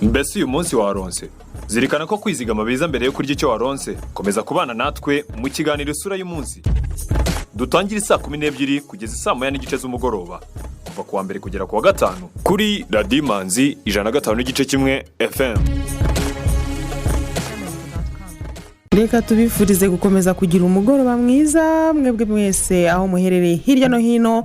Mbese uyu munsi waronse zirikana ko kwizigama biza mbere yo kurya icyo waronse. Komeza kubana natwe mu kiganiro isura y'umunsi. Dutangira saa 12 kugeza saa 1:30 z'umugoroba kuva kuwa mbere kugera kuwa gatanu kuri Radio Imanzi 105.1 FM. Reka tubifurize gukomeza kugira umugoroba mwiza mwebwe mwese aho muherereye hirya no hino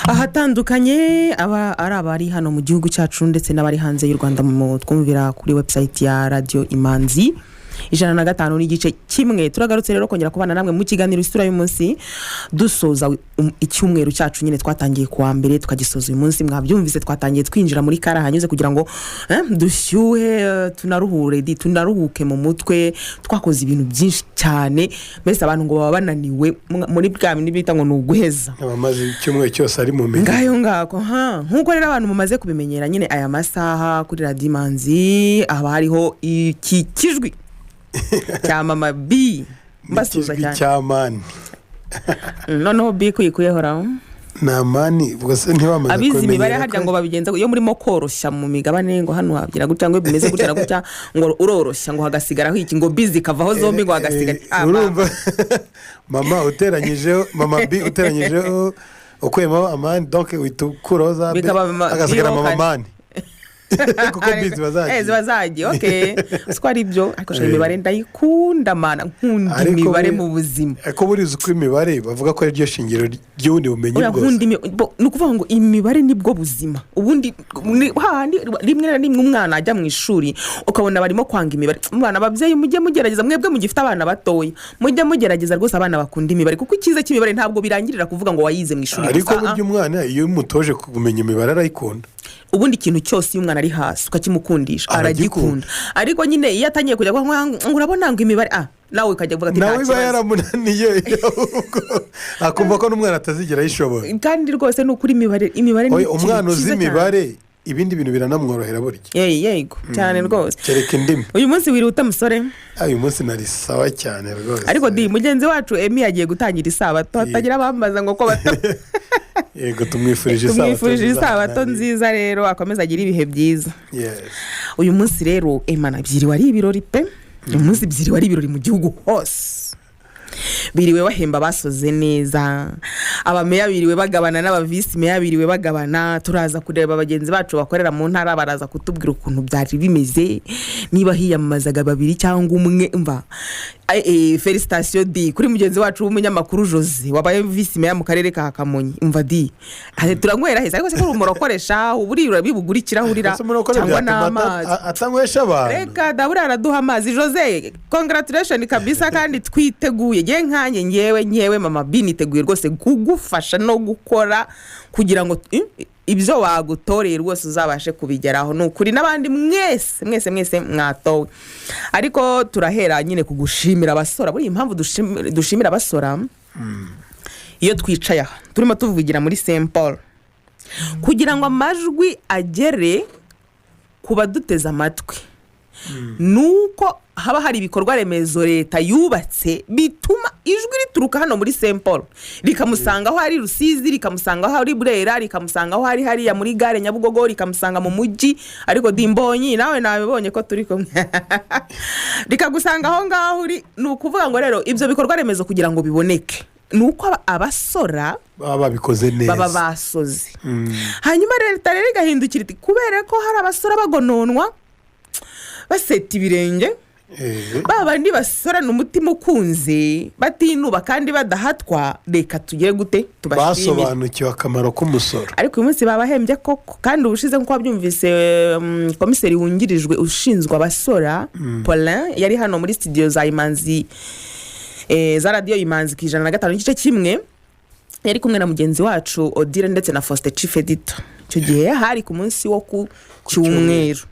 ahatandukanye, abari hano mu gihugu cyacu ndetse n'abari hanze y'u Rwanda mu twumvira kuri website ya Radio Imanzi 105.1. Turagarutse rero kongera kubana namwe mu kiganiro isura y'umunsi dusoza icyumweru cyacu nyine twatangiye kuwa mbere tukagisoza uyu munsi. Mwabyumvise twatangiye twinjira muri kara hanyuze kugira ngo dushyuhe tunaruhuke mu mutwe. Twakoze ibintu byinshi cyane mbese abantu ngo baba bananiwe muri bwa bindi bita ngo nuguheza abamaze icyumweru cyose ari mu menye ngayo ngako nkuko rero abantu mumaze kubimenyera nyine aya masaha kuri Radio Imanzi aba hariho iki kijwi cya mama B mbasuza cyane cyamani noneho B kuyikuyehoraho na mani bwose ntibamaze kumenyera abizi imibare harya ngo babigenza iyo murimo koroshya mu migabane ngo hano habyira gutya ngo bimeze gutya gutya ngo uroroshya ngo hagasigaraho iki ngo bizi kavaho zombi ngo hagasigara urumva mama uteranyijeho mama B uteranyijeho ukwemo amani donc witukuroza agasigara mama mani kuko bizi bazagiye okay twari ibyo ariko shaka imibare ndayikunda mana nkunda imibare mu buzima ariko burize uko imibare bavuga ko ari ryo shingiro ry'ubundi bumenyi bwose nukuvuga ngo imibare nibwo buzima ubundi handi rimwe na rimwe umwana ajya mu ishuri ukabona barimo kwanga imibare. Umwana ababyeyi mujye mugerageza mwebwe mugifite abana batoya mujye mugerageza rwose abana bakunda imibare kuko ikize cy'imibare ntabwo birangirira kuvuga ngo wayize mu ishuri ariko buryo umwana iyo mutoje kumenya imibare arayikunda. Ubundi ikintu cyose iyo umwana ari hasi ukakimukundisha aragikunda ariko nyine iyo atangiye kujya ngo urabona ngo imibare nawe ukajya kuvuga ati nawe iba yaramunaniye akumva ko n'umwana atazigera yishobora kandi rwose ni ukuri imibare ni umwana uzi imibare ibindi bintu biranamworohera burya yego cyane rwose kereka indimi. Uyu munsi wiruta musore uyu munsi nari sawa cyane rwose ariko di mugenzi wacu Emi yagiye gutangira isabato atagira bambaza ngo ko bato yego tumwifurije isabato nziza rero akomeza agira ibihe byiza. Uyu munsi rero Imana byiriwe ari ibirori pe uyu munsi byiriwe ari ibirori mu gihugu hose biriwe bahemba basoze neza abameya biriwe bagabana n'abavisi meya biriwe bagabana. Turaza kureba abagenzi bacu bakorera mu ntara baraza kutubwira ukuntu byari bimeze niba hiyamamazaga babiri cyangwa umwe mva felicitation di kuri mugenzi wacu w'umunyamakuru Jose wabaye visi meya mu karere ka Kamonyi umva di turanywera heza ariko se ko umurokoresha uburira bibugurikira hurira cyangwa n'amazi atanywesha abantu reka dabura araduha amazi. Jose congratulations kabisa kandi twiteguye je nkanye nyewe mama B niteguye rwose kugufasha no gukora kugira ngo ibyo wagutoreye rwose uzabashe kubigeraho n'ukuri n'abandi mwese mwatowe. Ariko turahera nyine kugushimira abasora buri impamvu dushimira abasora iyo twicaye turimo tuvugira muri Saint Paul kugira ngo amajwi agere kuba duteza amatwi nuko haba hari ibikorwa remezo leta yubatse bituma ijwi rituruka hano muri Saint Paul rikamusanga aho hari Rusizi rikamusanga aho hari Burera rikamusanga aho hari hariya muri gare Nyabugogo rikamusanga mu mujyi ariko dimbonyi nawe nabibonye ko turi kumwe rikagusanga aho ngaho uri. Nukuvuga ngo rero ibyo bikorwa remezo kugira ngo biboneke nuko abasora baba bikoze neza baba basoze hanyuma leta rero igahindukira iti kubera ko hari abasora bagononwa baseta ibirenge babandi basorana umutima ukunze batinuba kandi badahatwa reka tugire gute tubashimire basobanukiwe akamaro k'umusoro. Ariko uyu munsi babahembye koko kandi ubushize nko wabyumvise komiseri wungirijwe ushinzwe abasora Paulin yari hano muri studio za Imanzi za Radio Imanzi 105.1 yari kumwe na mugenzi wacu Odile ndetse na Faustin Chief Editor. Icyo gihe hari ku munsi wo ku cyumweru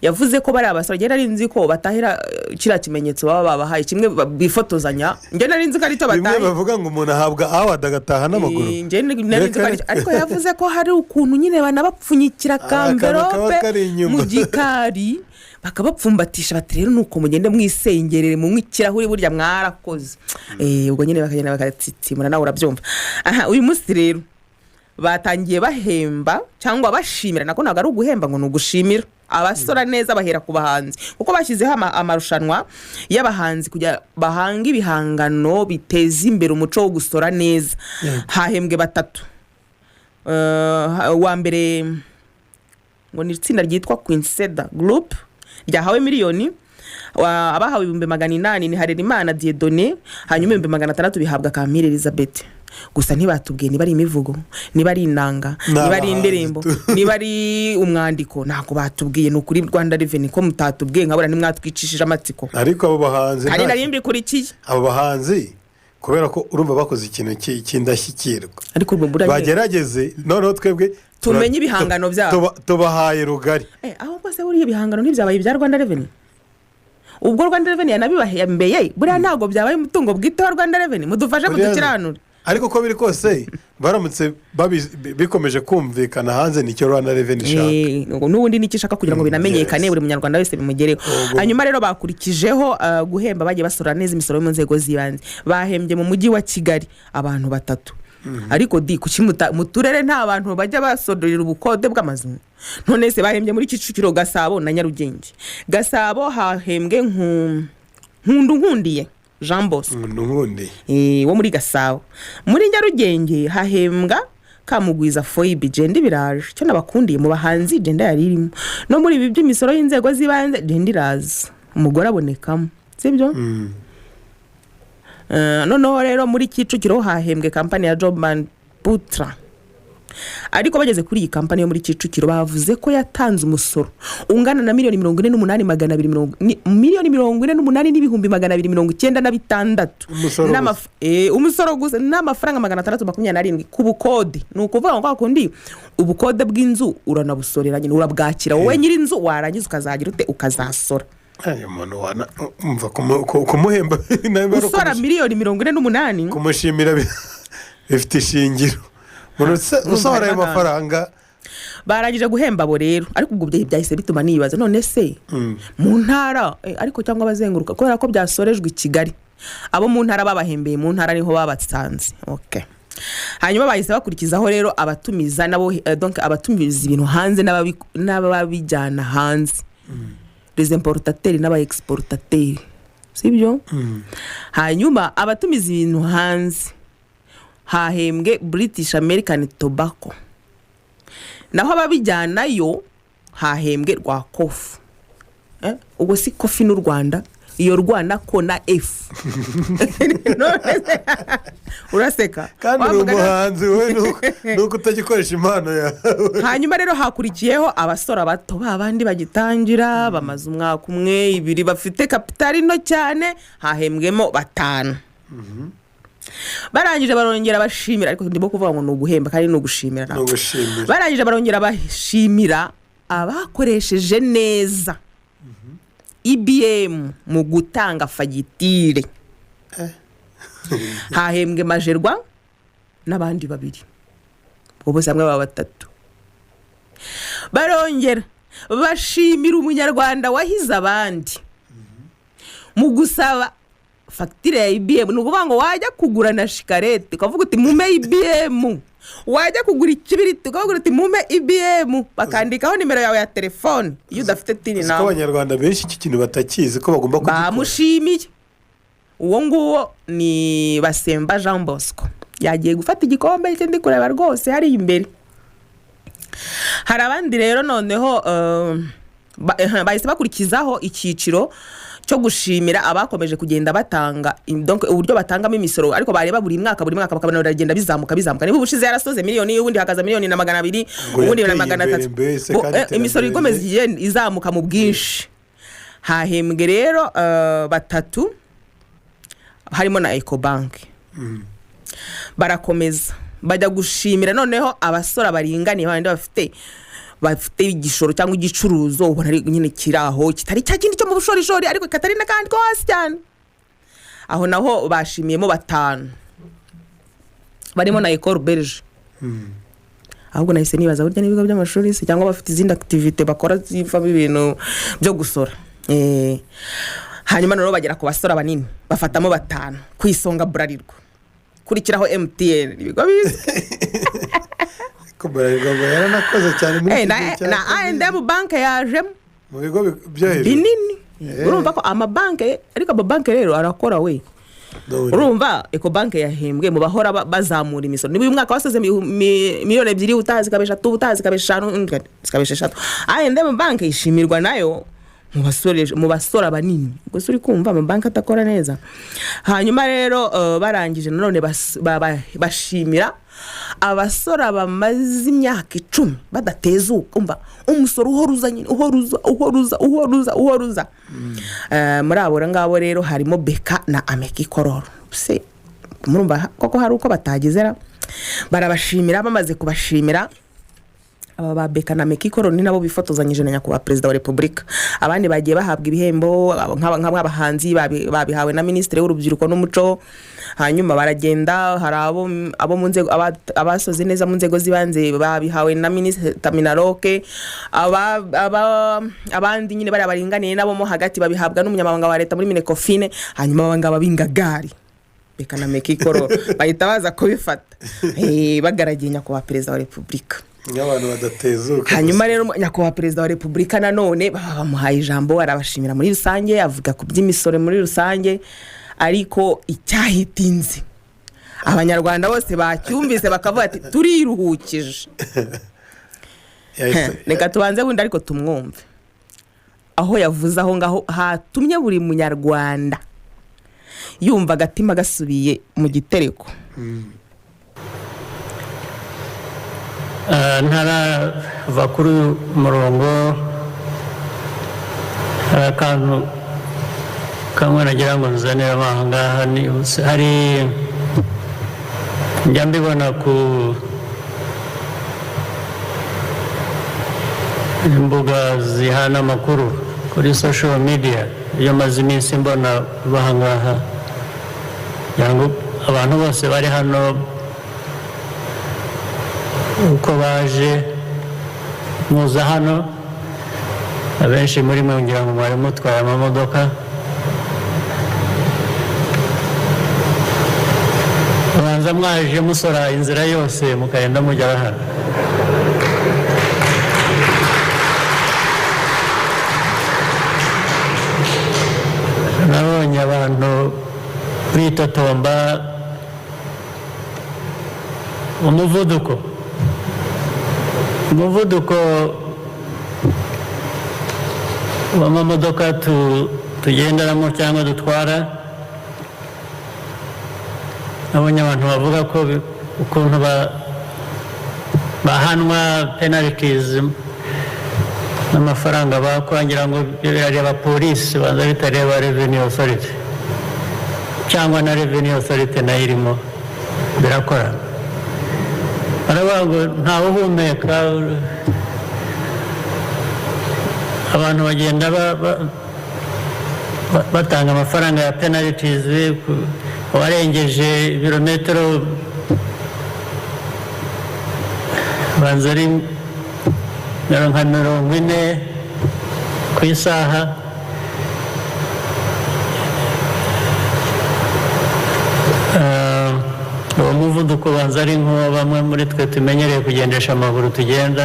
yavuze ko bari abasora genda rinzi ko batahira kira kimenyetso baba babahaye kimwe bifotozanya ngenda rinzi ko ari to batahe bimwe bavuga ngo umuntu ahabwa award agataha n'amaguru ngenda rinzi ko ariko yavuze ko hari ukuntu nyine banabapfunyikira kamberope mu gikari bakabapfumbatisha bati rero nuko mugende mwisengerere mu mwikirahuri burya mwarakoze ubwo nyine bakagenda bakatsitsimura nawe urabyumva. Uyu munsi rero batangiye bahemba cyangwa bashimira, nako ntabwo ari uguhemba ngo ni ugushimira abasora neza bahera ku bahanzi, kuko bashyizeho amarushanwa y'abahanzi kugira bahanga ibihangano biteza imbere umuco wo gusora neza. Hahembwe 3. Wa mbere ngo ni itsinda ryitwa Quinseda Group ryahawe miliyoni, abahawe 800 ni Harerimana Dieudonné, hanyuma 600 bihabwa Kamire Elizabeth. Gusa ntibatubwiye niba ari imivugo, niba ari inanga, niba ari indirimbo, niba ari umwandiko, ntabwo batubwiye. Ni ukuri Rwanda Revenue ko mutatubwiye, nkabura nimwatwicishije amatsiko. Ariko abo bahanzi ari nari mbikurikiye, abo bahanzi kubera ko urumva bakoze ikintu cy'indashyikirwa, ariko bagerageze noneho twebwe tumenye ibihangano byabo, tubahaye rugari. Aho bose buriye ibihangano ntibyabaye ibya Rwanda Revenue. Ubwo Rwanda Revenue yanabibahembeye, buriya ntabwo byabaye umutungo bwite wa Rwanda Revenue. Mudufashe mudukiranure. Ariko ko biri kose baramutse bikomeje kumvikana hanze nicyo Rwanda Revenue ishaka. N'ubundi nicyo ishaka kugira ngo binamenyekane buri munyarwanda wese bimugereho. Hanyuma rero bakurikijeho guhemba bagiye basora neza imisoro mu nzego z'ibanze. Bahembye mu mujyi wa Kigali abantu 3. Ariko kuki mu turere nta bantu bajya basodorera ubukode bw'amazu? None se bahembye muri Kicukiro, Gasabo na Nyarugenge. Gasabo hahembwe Nkundiye Jean Bosco wo muri Gasabo. Muri Nyarugenge hahembwa Kamugwiza Foibi Jendi biraje, cyo nabakundiye mu bahanzi Jenda yaririmo. No muri ibi by'imisoro y'inzego z'ibanze Jendi raza, umugore abonekamo, sibyo? Noneho rero muri Kicukiro hahembwe kampani ya Jobman Putra. Ariko bageze kuri iyi kampani yo muri Kicukiro bavuze ko yatanze umusoro ungana na miliyoni 48,296,296 umusoro gusa n'amafaranga 627 ku bukode. Ni ukuvuga ngo akundi ubukode bw'inzu uranabusorera nyine, urabwakira wowe nyiri inzu, warangiza ukazagira ute ukazasora. Ayo muntu umva kumuhemba usora miliyoni 48 kumushimira bifite ishingiro. Usora ayo mafaranga barangije guhemba abo rero. Ariko ubwo byahise bituma nibaza none se mu ntara ariko cyangwa bazenguruka kubera ko byasorejwe i Kigali, abo mu ntara babahembeye mu ntara niho babatsanze. Okay. Hanyuma bahise bakurikizaho rero abatumiza nabo, donc abatumiza ibintu hanze n'ababijyana hanze, les importateurs n'aba exportateurs, sibyo? Hanyuma abatumiza ibintu hanze hahembwe British American Tobacco, naho ababijyanayo hahembwe rwa Kofi. Ubwo si Kofi n'u Rwanda, iyo Rwanda ko na F. Uraseka kandi umuhanzi we nuko utagikoresha impano yawe. Hanyuma rero hakurikiyeho abasora bato babandi bagitangira bamaze umwaka umwe 2 bafite kapitali no cyane, hahembwemo 5. Barangije barongera bashimira, ariko ndimo kuvuga ngo nuguhemba kandi nugushimira nako. Barangije barongera bashimira abakoresheje neza IBM mu gutanga fagitire. Hahembwe Majerwa n'abandi 2, ubwo samwe baba 3. Barongera bashimira umunyarwanda wahize abandi mu gusaba fagitire ya IBM. Nukuvuga ngo wajya kugura na shikarete ukavuga uti mume IBM, wajya kugura ikibiriti ukavuga uti mume IBM, bakandikaho nimero yawe ya telefone iyo udafite tini nawe. Abanyarwanda benshi iki kintu batakizi ko bagomba kugikora. Bamushimiye. Uwo nguwo ni Basemba Jean Bosco, yagiye gufata igikombe cyo ndi kureba rwose hari imbere. Hari abandi rero noneho bahise bakurikizaho icyiciro cyo gushimira abakomeje kugenda batanga, donc uburyo batangamo imisoro, ariko bareba buri mwaka bakabana baragenda bizamuka. Niba ubushize yarasoze miliyoni, ubundi hakaza miliyoni na 200, ubundi na 300, imisoro igomeze izamuka mu bwinshi. Hahembwe rero 3 harimo na Ecobank. Barakomeza bajya gushimira noneho abasora baringaniye bandi bafite igishoro cyangwa igicuruzo, ubona ari nyine kiraho kitari cya kindi cyo mu bushorishori, ariko katari na kandi ko hasi cyane. Aho naho bashimiyemo 5 barimo na Ecole Belge. Ahubwo nahise nibaza burya n'ibigo by'amashuri se cyangwa bafite izindi activité bakora ziva ibintu byo gusora. Hanyuma naro bagera ku basora banini bafatamo 5 kwisonga Burarirwa, kurikiraho MTN, ibigo bize ko Bralirwa ngo yaranakoze cyane muri iki gihe cya na A&M bank yajemo mu bigo byo hejuru binini urumva ko amabanke ariko amabanke rero arakora we urumva Ecobank yahembwe mu bahora bazamura imisoro niba uyu mwaka wasoze miliyoni 2 utazi kabesha 2 utazi kabesha 5 kabesha 3 A&M bank ishimirwa nayo mu basora banini gusa uri kumva amabanki atakora neza hanyuma rero barangije nanone bashimira abasora bamaze imyaka 10 badatezuka umva umusoro uhoruza muri abo ngabo rero harimo Beka na Ameki Kororo se murumva koko hari uko batagezera barabashimira bamaze kubashimira aba ba Beka na Ameki Kororo ni nabo bifotozanyije na nyakubahwa perezida wa Repubulika abandi bagiye bahabwa ibihembo nk'abahanzi babihawe na ministre w'urubyiruko n'umuco hanyuma baragenda hari abo mu nzego abasoze neza mu nzego zibanze babihawe na ministre Taminaroke abandi nyine bari abaringaniye nabo mo hagati babihabwa n'umunyamabanga wa leta muri Minecofine hanyuma abangaba bingagari Beka na Ameki Kororo bahita baza kubifata bagaragiye nyakubahwa perezida wa Repubulika n'abantu badatezuka hanyuma rero nyakubahwa perezida wa Repubulika nanone bamuhaye ijambo arabashimira muri rusange avuga ku by'imisoro muri rusange ariko icyahitinze abanyarwanda bose bacyumvise bakavuga ati turiruhukije reka tubanze bundi ariko tumwumve aho yavuze aho ngaho hatumye buri munyarwanda yumva agatima gasubiye mu gitereko ntarava kuri murongo hari akantu kamwe nagira ngo nzanire ahangaha hari njya mbibona ku imbuga zihana amakuru kuri social media iyo maze iminsi mbona bahangaha kugira ngo abantu bose bari hano uko baje muza hano abenshi muri mwe ngira ngo mwari mutwaye amamodoka abanza mwaje musora inzira yose mukagenda mujya hano nabonye abantu bitotomba umuvuduko w'amamodoka tugenderamo cyangwa dutwara nabonye abantu bavuga ko ukuntu bahanwa penalties n'amafaranga bakwangira ngo birareba polisi banza bitareba revenue authority cyangwa na revenue authority nayo irimo birakora baravuga ngo ntawe uhumeka abantu bagenda batanga amafaranga ya penalties warengeje ibirometero banza ari nka 40 ku isaha uwo muvuduko banza ari nko bamwe muri twe tumenyereye kugendesha amaguru tugenda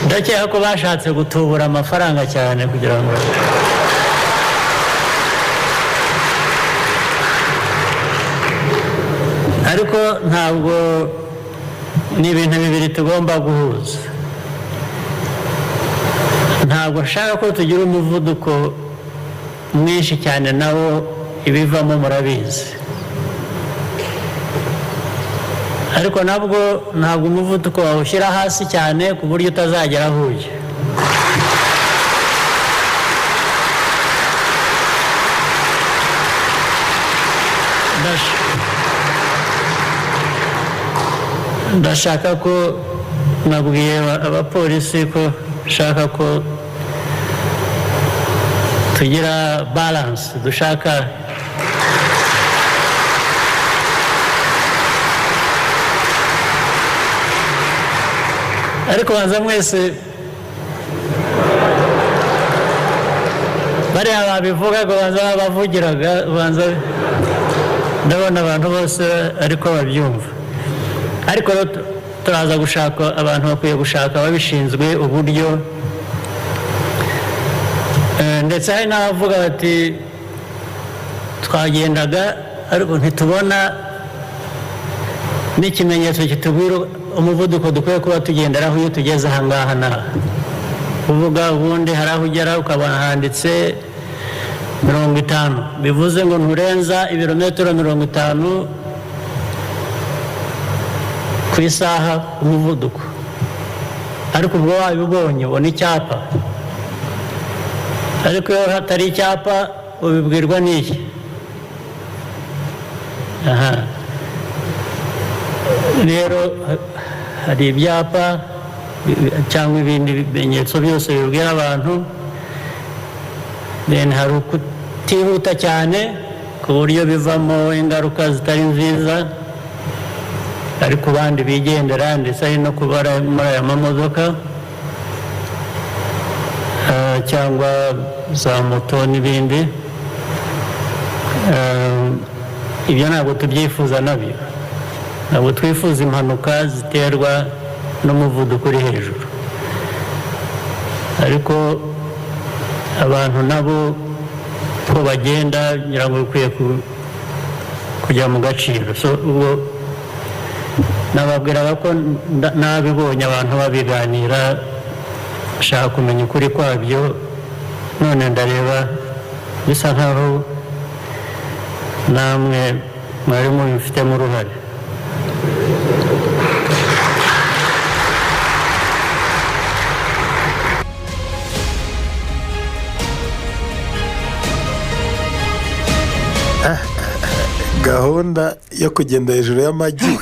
ndakeka ko bashatse gutubura amafaranga cyane kugira ngo ariko ntabwo ni ibintu bibiri tugomba guhuza ntabwo nshaka ko tugira umuvuduko mwinshi cyane nawo ibivamo murabizi ariko ntabwo umuvuduko wawushyira hasi cyane ku buryo utazagera aho ujya ndashaka ko nabwiye abapolisi ko nshaka ko tugira balance dushaka ariko banza mwese bariya babivugaga banza bavugiraga banza ndabona abantu bose ariko babyumva ariko turaza gushaka abantu bakwiye gushaka ababishinzwe uburyo ndetse hari n'abavuga bati twagendaga ariko ntitubona n'ikimenyetso kitubwira umuvuduko dukwiye kuba tugenderaho iyo tugeze aha ngaha n'aha kuvuga ubundi hari aho ugera ukabona handitse 50 bivuze ngo nturenza ibirometero 50 ku isaha umuvuduko ariko ubwo wabibonye ubona icyapa ariko iyo hatari icyapa ubibwirwa n'iki rero hari ibyapa cyangwa ibindi bimenyetso byose bibwira abantu hari ukutihuta cyane ku buryo bivamo ingaruka zitari nziza ariko bandi bigendera ndetse ari no kubara muri aya mamodoka cyangwa za moto n'ibindi ibyo ntabwo tubyifuza nabyo ntabwo twifuza impanuka ziterwa n'umuvuduko uri hejuru ariko abantu nabo ko bagenda ngira ngo bikwiye kujya mu gaciro ubwo nababwiraga ko nabibonye abantu babiganira bashaka kumenya ukuri kwabyo none ndareba bisa nkaho namwe mwari mubifitemo uruhare gahunda yo kugenda hejuru y'amagi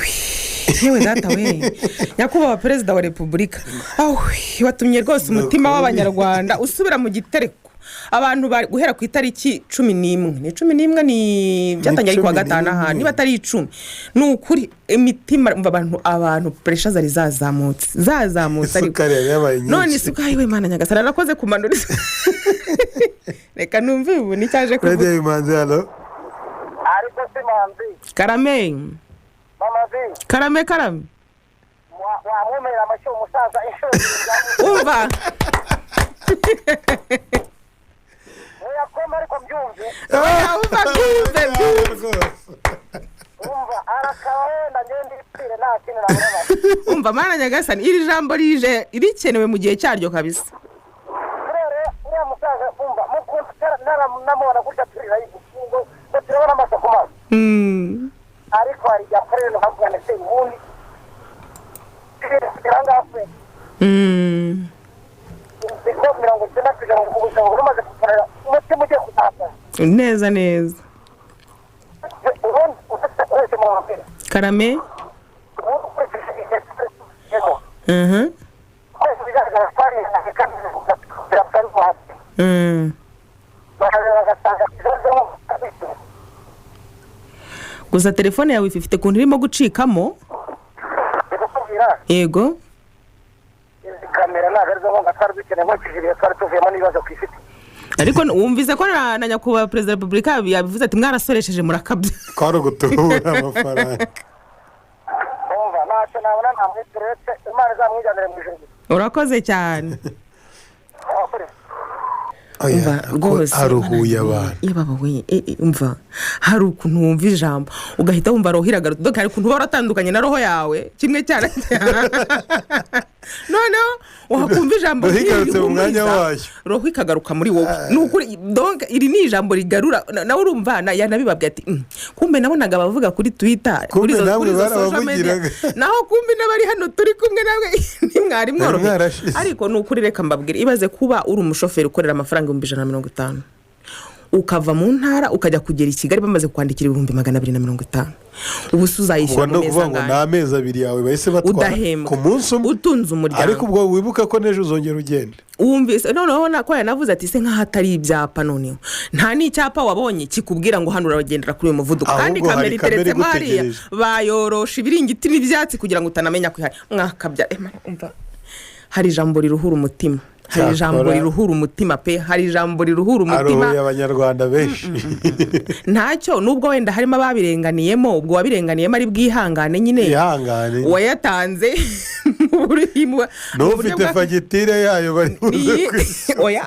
yewe data we nyakubahwa perezida wa repubulika watumye rwose umutima w'abanyarwanda usubira mu gitereko abantu bari guhera ku itariki 11 ni 11 ni byatangiye kuwa gatanu aha niba atari 10 ni ukuri imitima abantu pressure zari zazamutse ariko none isukari we mana nyagasara narakoze kumanuriza reka numve ubu nicyaje kuvuga Perezida Imanzi halo ariko Imanzi karame mama vi karame wamumera amashyo umusaza inshuro umva yakoma ariko mbyumve umva arakawe na ngende ipire nta kintu nabona umva mana nyagasani iri jambo rije rikenewe mu gihe cyaryo kabisa rero uriya musaza umva mukunda naramubona gutya turira igifungo turabona amaso ku maso ariko hari yakorera no havugana se ubundi kirangafwe Biko 90 kugira ngo ubuzima bumaze kukorera umutima ugiye kuzaka neza karame gusa telefone yawe ifite kuntu irimo gucikamo yego kamera nagaruza ngo ngatwarbikene ngo kijiriye twari tuvuyemo nibazo kwifite ariko wumvise ko na nyakubahwa perezida wa repubulika yabivuze ati mwarasoresheje murakabye kwari gutubura amafaranga umva ntacyo nabona nta mwituretse imana izamwijyanire mu ijuru urakoze cyane rwose aruhuye abantu umva hari ukuntu wumva ijambo ugahita wumva roho iragarutse hari ukuntu uba waratandukanye na roho yawe kimwe cyane noneho wakumva ijambo rigarutse mu mwanya wayo roho ikagaruka muri wowe nukuri donc iri ni ijambo rigarura nawe urumva yanabibabwiye ati kumbe nabonaga bavuga kuri Twitter kuri zo social media naho kumbe n'abari hano turi kumwe nawe ntimwari mworohe ariko nukuri reka mbabwire ibaze kuba uri umushoferi ukorera amafaranga 150 ukava mu ntara ukajya kugera i Kigali bamaze kwandikira 250 ubu suzayishyura mu meza ngana n'amezi abiri yawe bahise batwara ku munsi utunze umuryango ariko ubwo wibuka ko nejo uzongera ugenda wumvise noneho nako yanavuze ati se nk'ahatari ibyapa noneho nta n'icyapa wabonye kikubwira ngo hano uragendera kuri uyu muvuduko kandi kamera iteretse mariya bayorosha ibiringiti n'ibyatsi kugira ngo utanamenya ko ihari mwakabya umva hari ijambo riruhura umutima hari ijambo riruhura umutima pe, hari ijambo riruhura umutima. Aruhuye abanyarwanda benshi. Ntacyo nubwo wenda harimo ababirenganiyemo, ubwo wabirenganiyemo ari bwihangane nyine. Ihangane. Wayatanze n'ufite fagitire yayo bari oya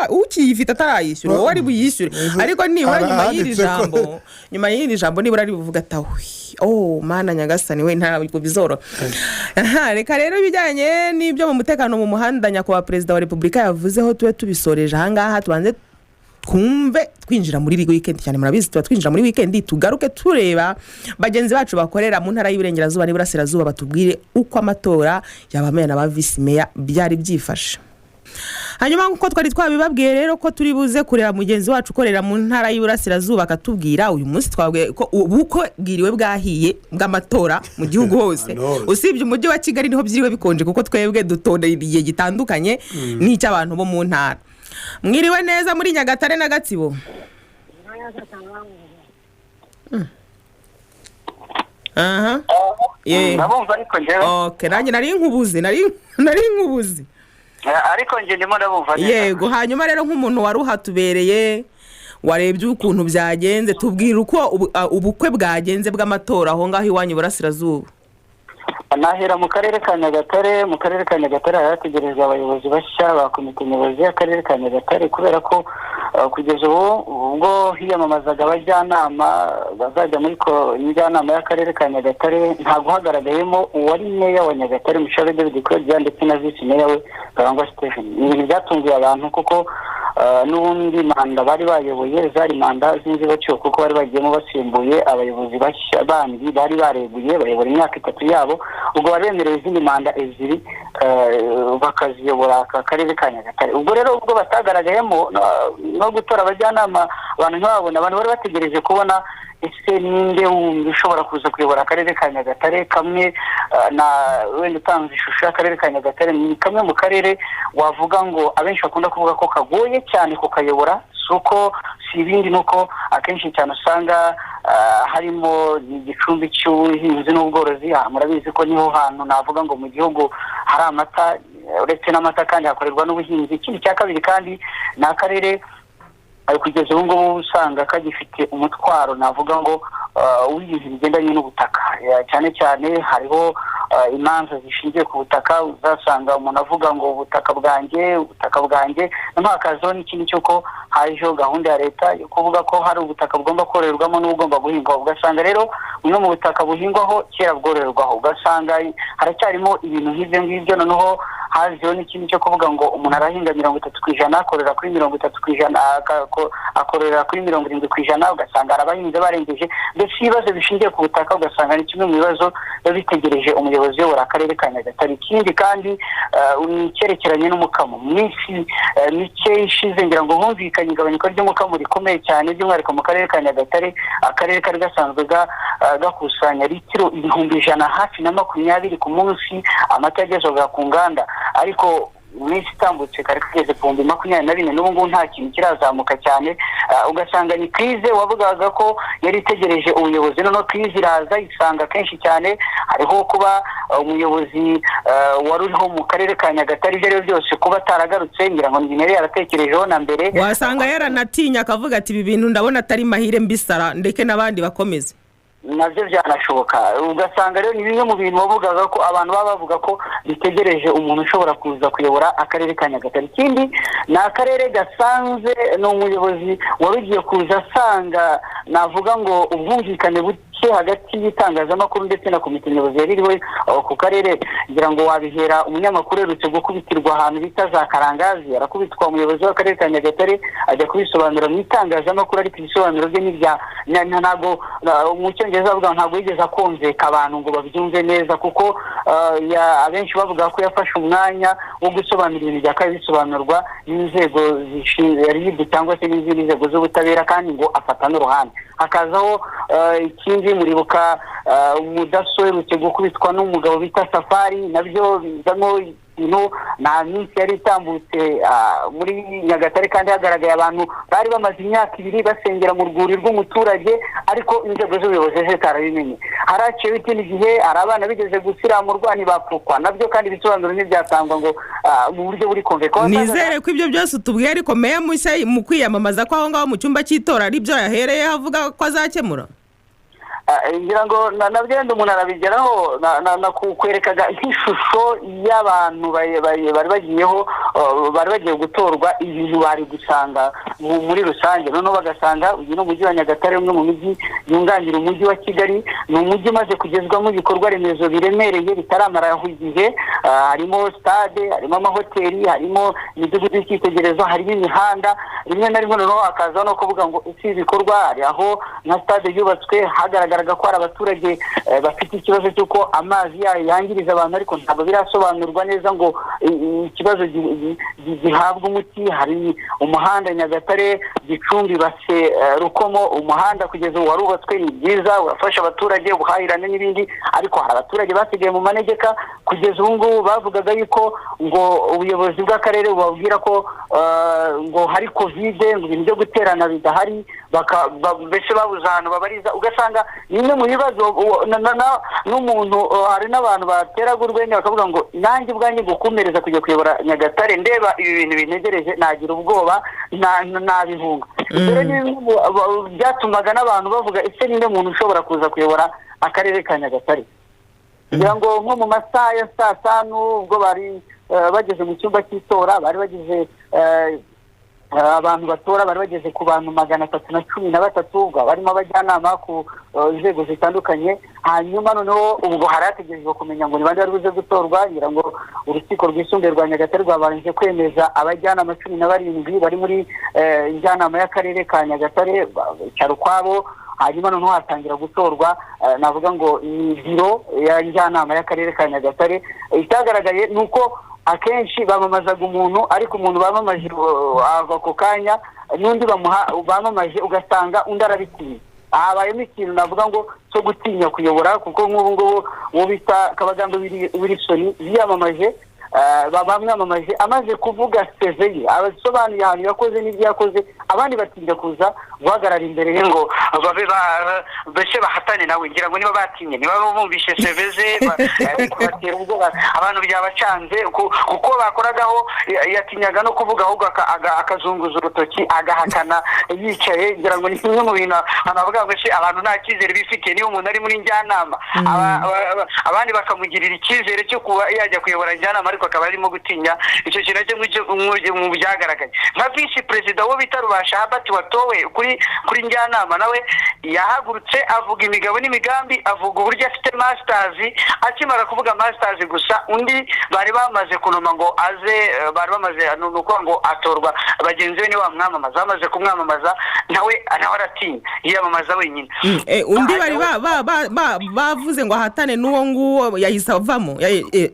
ukiyifite atarayishyura wowe ari buyishyure, ariko nibura nyuma y'iri jambo nibura ari buvuga atawi mana nyagasani we ntabwo bizoro. Reka rero ibijyanye n'ibyo mu mutekano mu muhanda nyakubahwa perezida wa repubulika yavuzeho tube tubisoreje ahangaha, tubanze twumve twinjira muri weekend cyane. Murabizi tuba twinjira muri weekend, tugaruke tureba bagenzi bacu bakorera mu ntara y'Iburengerazuba n'Iburasirazuba batubwire uko amatora y'abameya na ba vice meya byari byifashe. Hanyuma nkuko twari twabibabwiye rero ko turi buze kureba mugenzi wacu ukorera mu ntara y'Iburasirazuba akatubwira uyu munsi twabwiye ko ubuko bwiriwe bwahiye bw'amatora mu gihugu hose, usibye umujyi wa Kigali niho byiriwe bikonje kuko twebwe dutondeye gitandukanye n'icy'abantu bo mu ntara. Mwiriwe neza muri Nyagatare na Gatsibo? Nabumva ariko njyewe. Okay, nanjye nari nkubuze ariko njye ndimo ndabumva neza. Yego, hanyuma rero nk'umuntu wari uhatubereye warebye ukuntu byagenze, tubwira uko ubukwe bwagenze bw'amatora aho ngaho iwanyu Iburasirazuba. Nahera mu karere ka Nyagatare. Mu karere ka Nyagatare harategereza abayobozi bashya ba komite nyobozi y'akarere ka Nyagatare, kubera ko kugeza ubwo hiyamamazaga abajyanama bazajya muri njyanama y'akarere ka Nyagatare ntabwo hagaragayemo uwari meya wa Nyagatare Mushare David Claude ndetse na vice meya we Karangwa Stephen. Ibintu byatunguye abantu kuko n'ubundi manda bari bayoboye zari manda z'inzibacyuho kuko bari bagiyemo basimbuye abayobozi bashya bandi bari bareguye bayobora imyaka 3 yabo, ubwo baremerewe izindi manda ebyiri bakaziyobora akarere ka Nyagatare. Ubwo rero ubwo batagaragayemo no gutora abajyanama abantu ntibabona, abantu bari bategereje kubona ese ninde ushobora kuza kuyobora akarere ka Nyagatare. Kamwe na wenda utanze ishusho y'akarere ka Nyagatare ni kamwe mu karere wavuga ngo abenshi bakunda kuvuga ko kagoye cyane kukayobora, suko si ibindi nuko akenshi cyane usanga harimo igicumbi cy'ubuhinzi n'ubworozi. Murabizi ko niho hantu navuga ngo mu gihugu hari amata, uretse n'amata kandi hakorerwa n'ubuhinzi. Ikindi cya kabiri kandi ni akarere kugeza ubu ngubu usanga kagifite umutwaro navuga ngo w'ibintu bigendanye n'ubutaka, cyane cyane hariho imanza zishingiye ku butaka. Uzasanga umuntu avuga ngo ubutaka bwanjye n'akazo n'ikindi cyuko hajeho gahunda ya leta yo kuvuga ko hari ubutaka bugomba kororerwamo n'ubugomba guhingwa. Ugasanga rero bumwe mu butaka buhingwaho kera bwororerwaho, ugasanga haracyarimo ibintu nk'ibyo ngibyo. Noneho hajeho n'ikindi cyo kuvuga ngo umuntu arahinga 30%, akorera kuri 30%, akorera kuri 70%. Ugasanga arabahinze barengeje, mbese ibibazo bishingiye ku butaka ugasanga ni kimwe mu bibazo bitegereje umuyobozi uyobora akarere ka Nyagatare. Ikindi kandi cyerekeranye n'umukamo. Mu minsi mike ishize ngira ngo humvikanye igabanyuka ry'umukamo rikomeye cyane, by'umwihariko mu karere ka Nyagatare. Akarere kari gasanzwe gakusanya litiro 100 hafi na 20 ku munsi amata yagezwaga ku nganda, ariko mwisi tambutse kare kugeze ku 24 n'ubu ngubu nta kintu kirazamuka cyane. Ugasanga ni krize wavugaga ko yari itegereje ubuyobozi, none krize iraza isanga kenshi cyane hariho kuba umuyobozi wari uriho mu karere ka Nyagatare ibyo byose kuba taragarutse. Ngira ngo njye yaratekerejeho na mbere, wasanga yaranatinya akavuga ati ibi bintu ndabona atari mahire mbisara ndeke n'abandi bakomeze. Nabyo byanashoboka. Ugasanga rero ni bimwe mu bintu bavugaga ko abantu baba bavuga ko bitegereje umuntu ushobora kuza kuyobora akarere ka Nyagatare. Ikindi ni akarere gasanze n'umuyobozi warugiye kuza asanga navuga ngo ubwumvikane hagati y'itangazamakuru ndetse na komite nyobozi yaririwe ku karere. Ngira ngo wabihera umunyamakuru erutse gukubitirwa ahantu bita za Karangazi, arakubitwa umuyobozi w'akarere ka Nyagatare ajya kubisobanura mu itangazamakuru, ariko ibisobanuro bye n'ibya ntago mu cyongereza bavuga ntago yigeze akumveka abantu ngo babyumve neza, kuko abenshi bavuga ko yafashe umwanya wo gusobanura ibintu byakabaye bisobanurwa n'inzego zishinzwe cyangwa se n'izindi nzego z'ubutabera, kandi ngo afata n'uruhande. Hakazaho ikindi muribuka umudaso erutse gukubitwa n'umugabo bita Safari, nabyo bizamo kintu nta minsi yari itambutse muri Nyagatare kandi hagaragaye abantu bari bamaze imyaka 2 basengera mu rwuri rw'umuturage ariko inzego z'ubuyobozi zitarabimenye. Haraciye ikindi gihe hari abana bigeze gusiramurwa ntibapfukwa nabyo kandi bisobanuro n'ibyatangwa ngo mu buryo buri konveko. Nizere ko ibyo byose tubwiye ariko meya mushya mu kwiyamamaza ko aho ngaho mu cyumba cy'itora ari byo yahereye avuga ko azakemura. Ngira ngo nabyenda umuntu arabigeraho kwerekaga nk'ishusho y'abantu bari bagiye gutorwa ibintu bari gusanga muri rusange noneho bagasanga uyu no mujyi wa Nyagatare umwe mu mijyi yunganira umujyi wa Kigali ni umujyi maze kugezwamo ibikorwa remezo biremereye bitaramara igihe harimo stade harimo amahoteli harimo imidugudu y'ikitegerezo harimo imihanda rimwe na rimwe noneho akaza no kuvuga ngo iki ibikorwa hari aho na stade yubatswe hagaragaraga ko hari abaturage bafite ikibazo cy'uko amazi yangiriza abantu ariko ntabwo birasobanurwa neza ngo ikibazo gihabwa umuti. Hari umuhanda Nyagatare Gicumbi Base Rukomo umuhanda kugeza warubatswe ni byiza urafasha abaturage ubuhahirane n'ibindi ariko hari abaturage basigaye mu manegeka kugeza ubu ngubu bavugaga yuko ngo ubuyobozi bw'akarere bubabwira ko ngo hari covid ngo ibintu byo guterana bidahari mbese babuze ahantu babariza ugasanga nimwe mu bibazo n'umuntu hari n'abantu bateraga urwenya bakavuga ngo nanjye ubwanjye gukomereza kujya kuyobora Nyagatare ndeba ibi bintu bintegereje nagira ubwoba nabihunga. Rero byatumaga n'abantu bavuga ese ninde muntu ushobora kuza kuyobora akarere ka Nyagatare. kugira ngo nko mu masaha ya saa tanu ubwo bari bageze mu cyumba cy'itora bari bagize abantu batora bari bageze ku bantu 313 barimo abajyanama ku nzego zitandukanye. Hanyuma noneho ubwo harategerejwe kumenya ngo ni bande bari buze gutorwa ngira ngo urukiko rwisumbuye rwa Nyagatare rwabanje kwemeza abajyanama 17 bari muri njyanama y'akarere ka Nyagatare cyarukwabo. Hanyuma noneho hatangira gutorwa navuga ngo ni biro ya njyanama y'akarere ka Nyagatare. Itagaragaye nuko akenshi bamamazaga umuntu ariko umuntu bamamaje ako kanya n'undi bamamaje ugasanga undi arabitinya. Abayemo ikintu navuga ngo cyo gutinya kuyobora kuko nk'ubu ngubu uwo bita Kabagambe Wilson yiyamamaje bamwamamaje amaze kuvuga CV abasobanuye ahantu yakoze n'ibyo yakoze abandi batinda kuza guhagarara imbere ye ngo babe beshe bahatane nawe ngira ngo niba batinye niba bumvishe CV ze batera ubwo abantu byabacanze kuko bakoragaho yatinyaga no kuvuga ahubwo akazunguza urutoki agahakana yicaye ngira ngo ni kimwe mu bintu anavuga ngo abantu nta cyizere bifite niyo umuntu ari muri njyanama abandi bakamugirira icyizere cyo kuba yajya kuyobora njyanama ariko akaba arimo gutinya icyo kintu cyo mu byagaragaye. Nka vice president wo bitarubasha Habati watowe kuri njyanama nawe yahagurutse avuga imigabo n'imigambi avuga uburyo afite masters akimara kuvuga masters gusa undi bari bamaze kunoma ngo aze bari bamaze nuko ngo atorwa bagenzi be ni bamwamamaza bamaze kumwamamaza nawe aratinya yiyamamaza wenyine. Undi bari bavuze ngo ahatane n'uwo nguwo yayisavamo yahise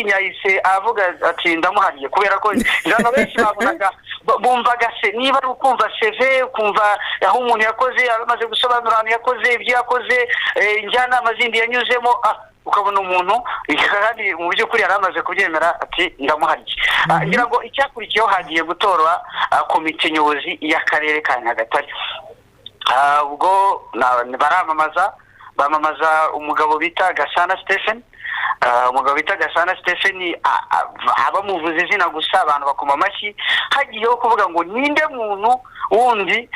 yahise avuga ati ndamuhariye kubera ko njana benshi bavuga bumvaga se niba ari ukumva CV kumva aho umuntu yakoze amaze gusobanura ahantu yakoze ibyo yakoze njyana amazindi yanyuzemo ukabona umuntu kandi mu by'ukuri yaramaze kubyemera ati ndamuhariye. Ngira ngo icyakurikiyeho hagiye gutorwa komite nyobozi y'akarere ka Nyagatare. Ubwo bamamaza umugabo bita Gasana Stephen. Umugabo bita Gasana Stephen abamuvuze izina gusa abantu bakoma amashyi hagiyeho kuvuga ngo ninde muntu wundi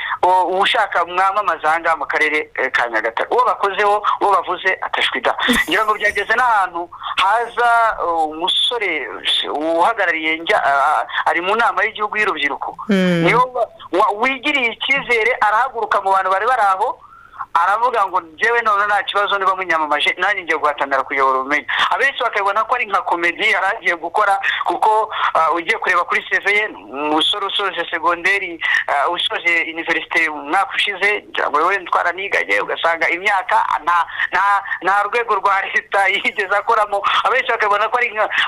ushaka mwamamaza hanga mu karere ka Nyagatare uwo bakozeho uwo bavuze atashwida. Ngira ngo byageze n'ahantu haza umusore uhagarariye ari mu nama y'igihugu y'urubyiruko niyo wigiriye icyizere arahaguruka mu bantu bari baraho aravuga ngo jewe none nta kibazo niba munyamamaje nanjye ngiye guhatanira kuyobora ubumenyi. Abenshi bakabona ko ari nka komedi yaragiye gukora kuko ugiye kureba kuri CV ye umusore usoje segonderi usoje university umwaka ushize wewe ntwara nigaye ugasanga imyaka nta rwego rwa leta yigeze akoramo. Abenshi bakabona ko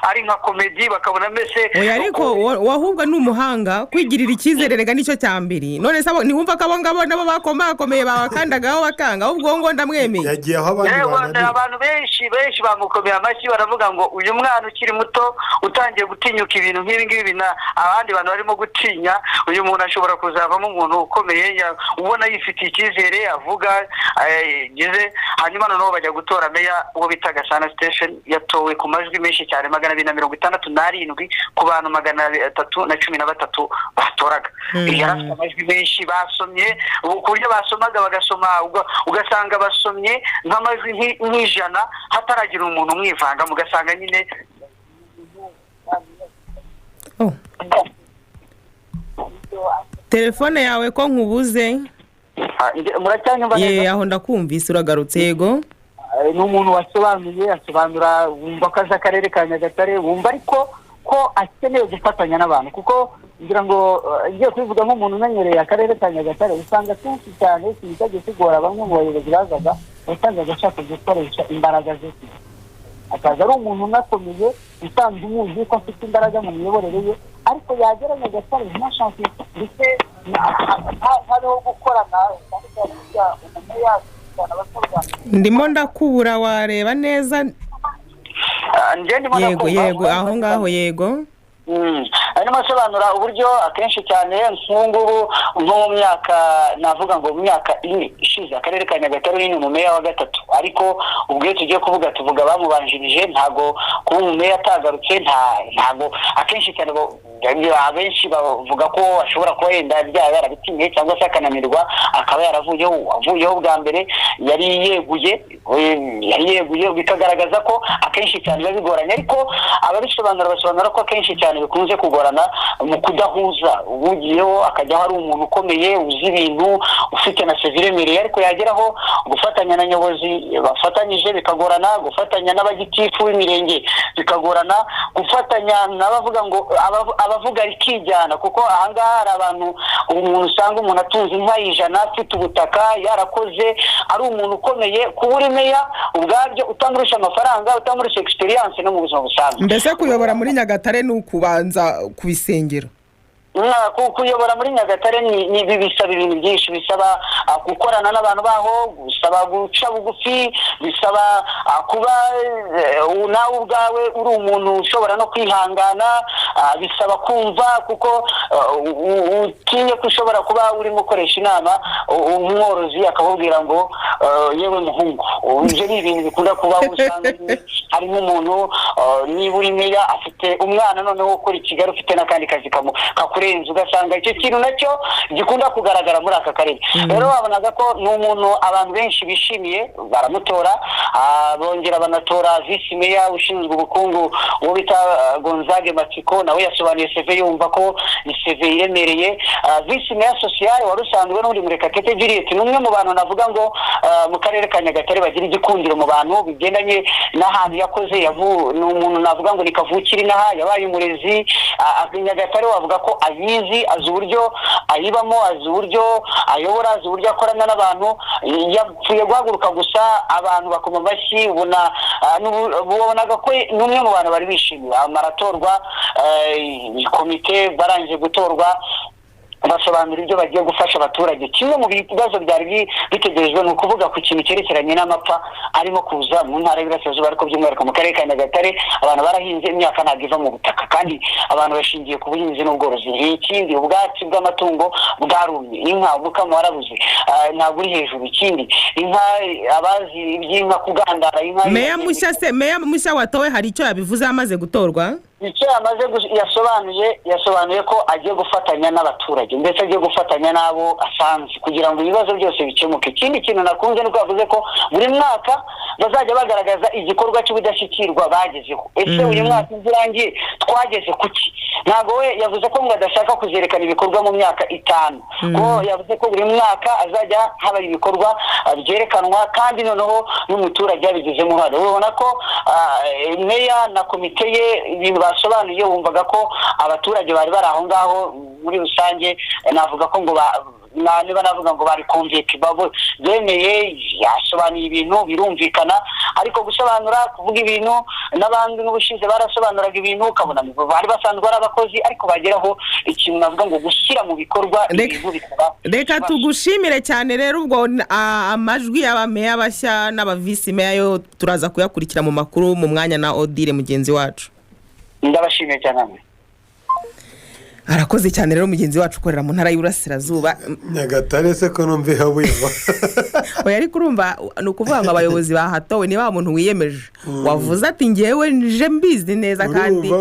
ari nka komedi bakabona mese ariko wahubwa n'umuhanga kwigirira icyizere rega nicyo cyambiri none sabo ntiwumva ko abo ngabo nabo bakomeye babakandagaho bakanga ubwo ngo ndamwemeye yagiye aho abandi bananiwe abantu benshi bamukomeye amashyi baravuga ngo uyu mwana ukiri muto utangiye gutinyuka ibintu nk'ibi ngibi abandi bantu barimo gutinya uyu muntu ashobora kuzavamo umuntu ukomeye ubona yifitiye icyizere avuga gize hanyuma noneho bajya gutora meya uwo bita Gasana Station yatowe ku majwi menshi cyane 267 ku bantu 313 batoraga yarafite amajwi menshi basomye ku buryo basomaga bagasoma ugasanga basomye nk'amajwi nk'ijana hataragira umuntu umwivanga mugasanga nyine telefone yawe ko nkubuze muracyanyumva neza aho ndakumvise uragarutse yego ni umuntu wasobanuye asobanura wumva ko azi akarere ka Nyagatare wumva ariko ko akeneye gufatanya n'abantu kuko ngira ngo igiye kubivuga nk'umuntu umenyereye akarere ka Nyagatare usanga kenshi cyane ikintu cyagiye kigora bamwe mu bayobozi bazaga wasangaga ashaka gukoresha imbaraga ze akaza ari umuntu unakomeye usanzwe umuzi ko afite imbaraga mu miyoborere ye ariko yagera Nyagatare ntashake ndetse hariho gukorana ndimo ndakubura wareba neza yego aho ngaho yego arimo asobanura uburyo akenshi cyane nk'ubu nko mu myaka navuga ngo mu myaka ine ishize akarere ka Nyagatare ni mu meya wa gatatu ariko ubwo tugiye tuvuga bamubanjirije ntago kuba umumeya atagarutse ntago akenshi cyane abenshi bavuga ko ashobora kuba yenda yarabitinye cyangwa se akananirwa akaba yaravuyeho bwa mbere yari yeguye bikagaragaza ko akenshi cyane biba bigoranye ariko basobanura ko akenshi cyane bikunze kugorana mu kudahuza ubugiyeho akajya hari umuntu ukomeye uzi ibintu ufite na seviremereye ariko yageraho gufatanya na nyobozi bafatanyije bikagorana gufatanya n'abagitifu b'imirenge bikagorana gufatanya n'abavuga ngo abavuga rikijyana kuko ahangaha hari abantu umuntu usanga umuntu atunze inka y'ijana afite ubutaka yarakoze ari umuntu ukomeye kuba uri meya ubwabyo utamurusha amafaranga utamurusha experience no mu buzima busanzwe mbese kuyobora muri Nyagatare ni ukubanza kubisengera kuyobora muri Nyagatare ni bisaba ibintu byinshi bisaba gukorana n'abantu baho bisaba guca bugufi bisaba kuba nawe ubwawe uri umuntu ushobora no kwihangana bisaba kumva kuko utinye ko ushobora kuba urimo ukoresha inama umworozi akabubwira ngo yewe muhungu ibyo ni ibintu bikunda kuba usanga harimo umuntu niba uri meya afite umwana noneho ukora i Kigali ufite n'akandi kazi kakurenze ugasanga icyo kintu nacyo gikunda kugaragara muri aka karere rero wabonaga ko ni umuntu abantu benshi bishimiye baramutora bongera banatora visi meya ushinzwe ubukungu uwo bita Gonzague Matsiko nawe yasobanuye CV yumva ko ni CV iremereye visi meya social wari usanzwe n'uri Murekatete Juliet ni umwe mu bantu navuga ngo mu karere ka Nyagatare bagira igikundiro mu bantu bigendanye n'ahantu yakoze ni umuntu navuga ngo ni kavukire inaha yabaye umurezi Nyagatare wavuga ko ayizi azi uburyo ayibamo azi uburyo ayobora azi uburyo akorana n'abantu yapfuye guhaguruka gusa abantu bakoma amashyi ubonaga ko ni umwe mu bantu bari bishimiye amaratorwa komite barangije gutorwa basobanura ibyo bagiye gufasha abaturage kimwe mu bibazo byari bitegerejwe ni ukuvuga ku kintu cyerekeranye n'amapfa arimo kuza mu ntara y'Iburasirazuba ariko by'umwihariko mu karere ka Nyagatare abantu barahinze imyaka ntabwo iva mu butaka kandi abantu bashingiye ku buhinzi n'ubworozi ikindi ubwatsi bw'amatungo bwarumye inka umukamo warabuze ntabwo uri hejuru ikindi inka abazi iby'inka kugandara inka meya mushya watowe hari icyo yabivuze amaze gutorwa icyo yasobanuye ko agiye gufatanya n'abaturage ndetse agiye gufatanya n'abo asanze kugira ngo ibibazo byose bikemuke ikindi kintu nakunze nuko yavuze ko buri mwaka bazajya bagaragaza igikorwa cy'ubudashyikirwa bagezeho ese uyu mwaka urangiye twageze kuki ntabwo we yavuze ko ngo adashaka kuzerekana ibikorwa mu myaka 5 ko yavuze ko buri mwaka azajya haba ibikorwa byerekanwa kandi noneho n'umuturage yabigizemo uruhare ubona ko meya na komite ye ibintu basobanuye wumvaga ko abaturage bari aho ngaho muri rusange navuga ko ngo niba navuga ngo bari kumvikana bemeye yasobanuye ibintu birumvikana ariko gusobanura kuvuga ibintu n'abandi n'ubushize barasobanuraga ibintu ukabona bari basanzwe ari abakozi ariko bageraho ikintu navuga ngo gushyira mu bikorwa ibintu bikaba. Reka tugushimire cyane rero ubwo amajwi y'abameya bashya n'abavisi meya yo turaza kuyakurikira mu makuru mu mwanya na Odile mugenzi wacu. Ndabashimiye cyane. Arakoze cyane rero mugenzi wacu ukorera mu ntara y'Iburasirazuba. Nyagatare se ko numve habuyemo. Oya ariko urumva nukuvuga ngo abayobozi bahatowe ni ba muntu wiyemeje. Wavuze ati ngewe nje mbizi neza kandi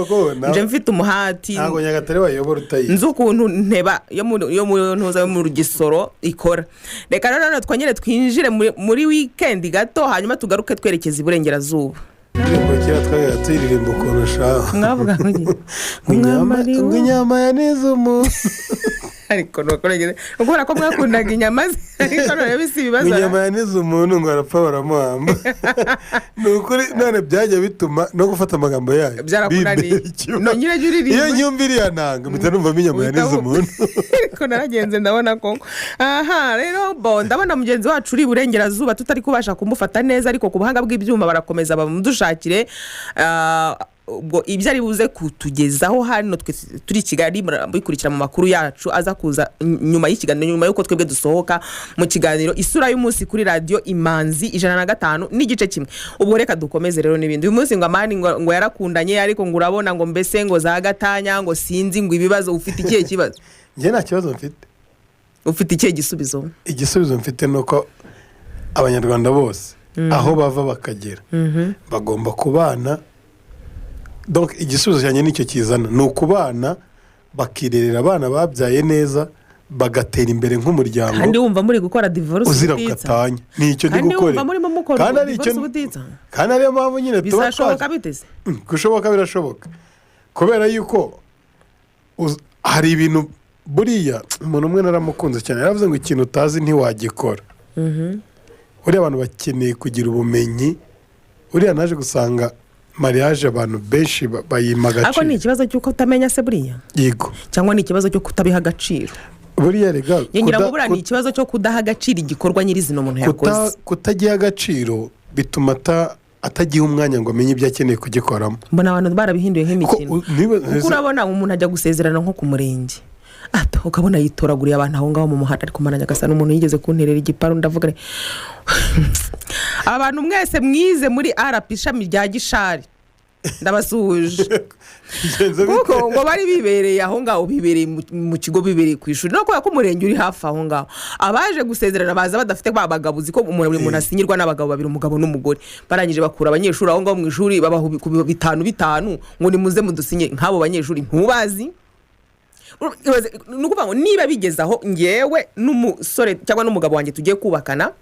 nje mfite umuhati. Ntago Nyagatare wayobora utayizi. Nzi ukuntu nteba yo mu ntuza mu rugisoro ikora. Reka rero twanyere twinjire muri weekend gato hanyuma tugaruke twerekeza Iburengerazuba. Kira twagera turirimba ukorosha mwavuga ngo inyama ya nizumu ariko nokorege ukora ko mwakundaga inyama ariko none bisi bibazo inyama ya nizumu ngo arapfa baramuhamba nukuri none byajya bituma no gufata amagambo yayo byarakunaniye no nyire juriririmba iyo nyumbiri yananga bitanumva inyama ya nizumu ariko naragenze ndabona ko aha rero ndabona mugenzi wacu uri Iburengerazuba tutari kubasha kumufata neza ariko ku buhanga bw'ibyuma barakomeza bamudushakire ubwo ibyo ari buze kutugezaho hano turi Kigali bikurikira mu makuru yacu aza kuza nyuma y'ikiganiro nyuma yuko twebwe dusohoka mu kiganiro isura y'umunsi kuri radio Imanzi 105 n'igice kimwe. Ubwo reka dukomeze rero n'ibindi uyu munsi ngo amani ngo yarakundanye ariko ngo urabona ngo mbese ngo za gatanya ngo sinzi ngo ibibazo ufite ikihe kibazo. Nje nta kibazo mfite. Ufite ikihe gisubizo? Igisubizo mfite nuko abanyarwanda bose aho bava bakagera bagomba kubana. Donc igisubizo cyane nicyo kizana ni ukubana bakirerera abana babyaye neza bagatera imbere nk'umuryango kandi wumva muri gukora divorce uzira gatanya nicyo ndi gukora kandi ari icyo kandi ariyo mpamvu nyine bizashoboka biteze gushoboka birashoboka kubera yuko hari ibintu buriya umuntu umwe naramukunze cyane yaravuze ngo ikintu utazi ntiwagikora uriya abantu bakeneye kugira ubumenyi uriya naje gusanga mariage abantu benshi bayima agaciro ariko ni ikibazo cy'uko utamenya se buriya yego cyangwa ni ikibazo cyo kutabiha agaciro buriya rega ngira ngo buriya ni ikibazo cyo kudaha agaciro igikorwa nyirizina umuntu yakoze kutagiha agaciro bituma atagiha umwanya ngo amenye ibyo akeneye kugikoramo. Mbona abantu barabihinduye nk'imikino kuko urabona umuntu ajya gusezerana nko ku murenge ukabona yitoraguriye abantu aho ngaho mu muhanda ariko maranya gasa n'umuntu yigeze kunterera igiparu ndavuga abantu mwese mwize muri RP ishami rya Gishari ndabasuhuje kuko ngo bari bibereye aho ngaho bibereye mu kigo bibereye ku ishuri no kuba ko umurenge uri hafi aho ngaho abaje gusezerana baza badafite babagabuzi ko umuntu asinyirwa n'abagabo babiri umugabo n'umugore barangije bakura abanyeshuri aho ngaho mu ishuri babaho 5 ngo nimuze mudusinye nk'abo banyeshuri ntubazi nukuvuga ngo niba bigezaho ngewe n'umusore cyangwa n'umugabo wanjye tugiye kubakana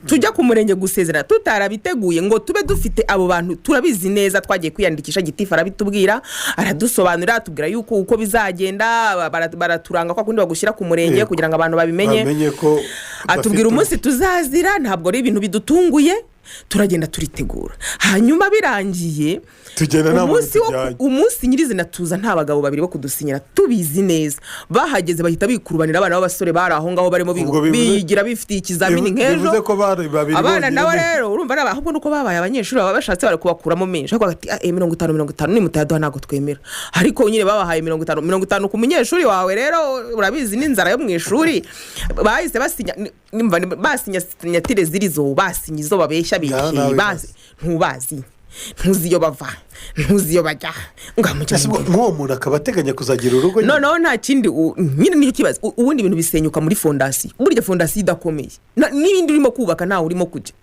tujya ku murenge gusezerana tutarabiteguye ngo tube dufite abo bantu turabizi neza twagiye kwiyandikisha gitifu arabitubwira aradusobanurira atubwira yuko uko bizagenda baraturanga kwa kundi bagushyira ku murenge kugira ngo abantu babimenye atubwira umunsi tuzazira ntabwo ari ibintu bidutunguye turagenda turitegura hanyuma birangiye umunsi nyirizina tuza nta bagabo babiri bo kudusinyira tubizi neza bahageze bahita bikurubanira abana b'abasore bari aho ngaho barimo bigira bifitiye ikizamini nk'ejo abana nawe rero urumva ari ahubwo nuko babaye abanyeshuri baba bashatse bari kubakuramo menshi ariko bati 50 nimutayaduha ntago twemera ariko nyine babahaye 50 ku munyeshuri wawe rero urabizi n'inzara yo mu ishuri bahise basinya sinyatire zirizo basinye izo babeshya ntubazi ntuziyo bava ntuziyo bajya nk'uwo muntu akaba ateganya kuzagira urugo noneho nta kindi nyine nicyo kibazo ubundi ibintu bisenyuka muri fondasiyo burya fondasiyo idakomeye n'ibindi urimo kubaka ntawe urimo kujya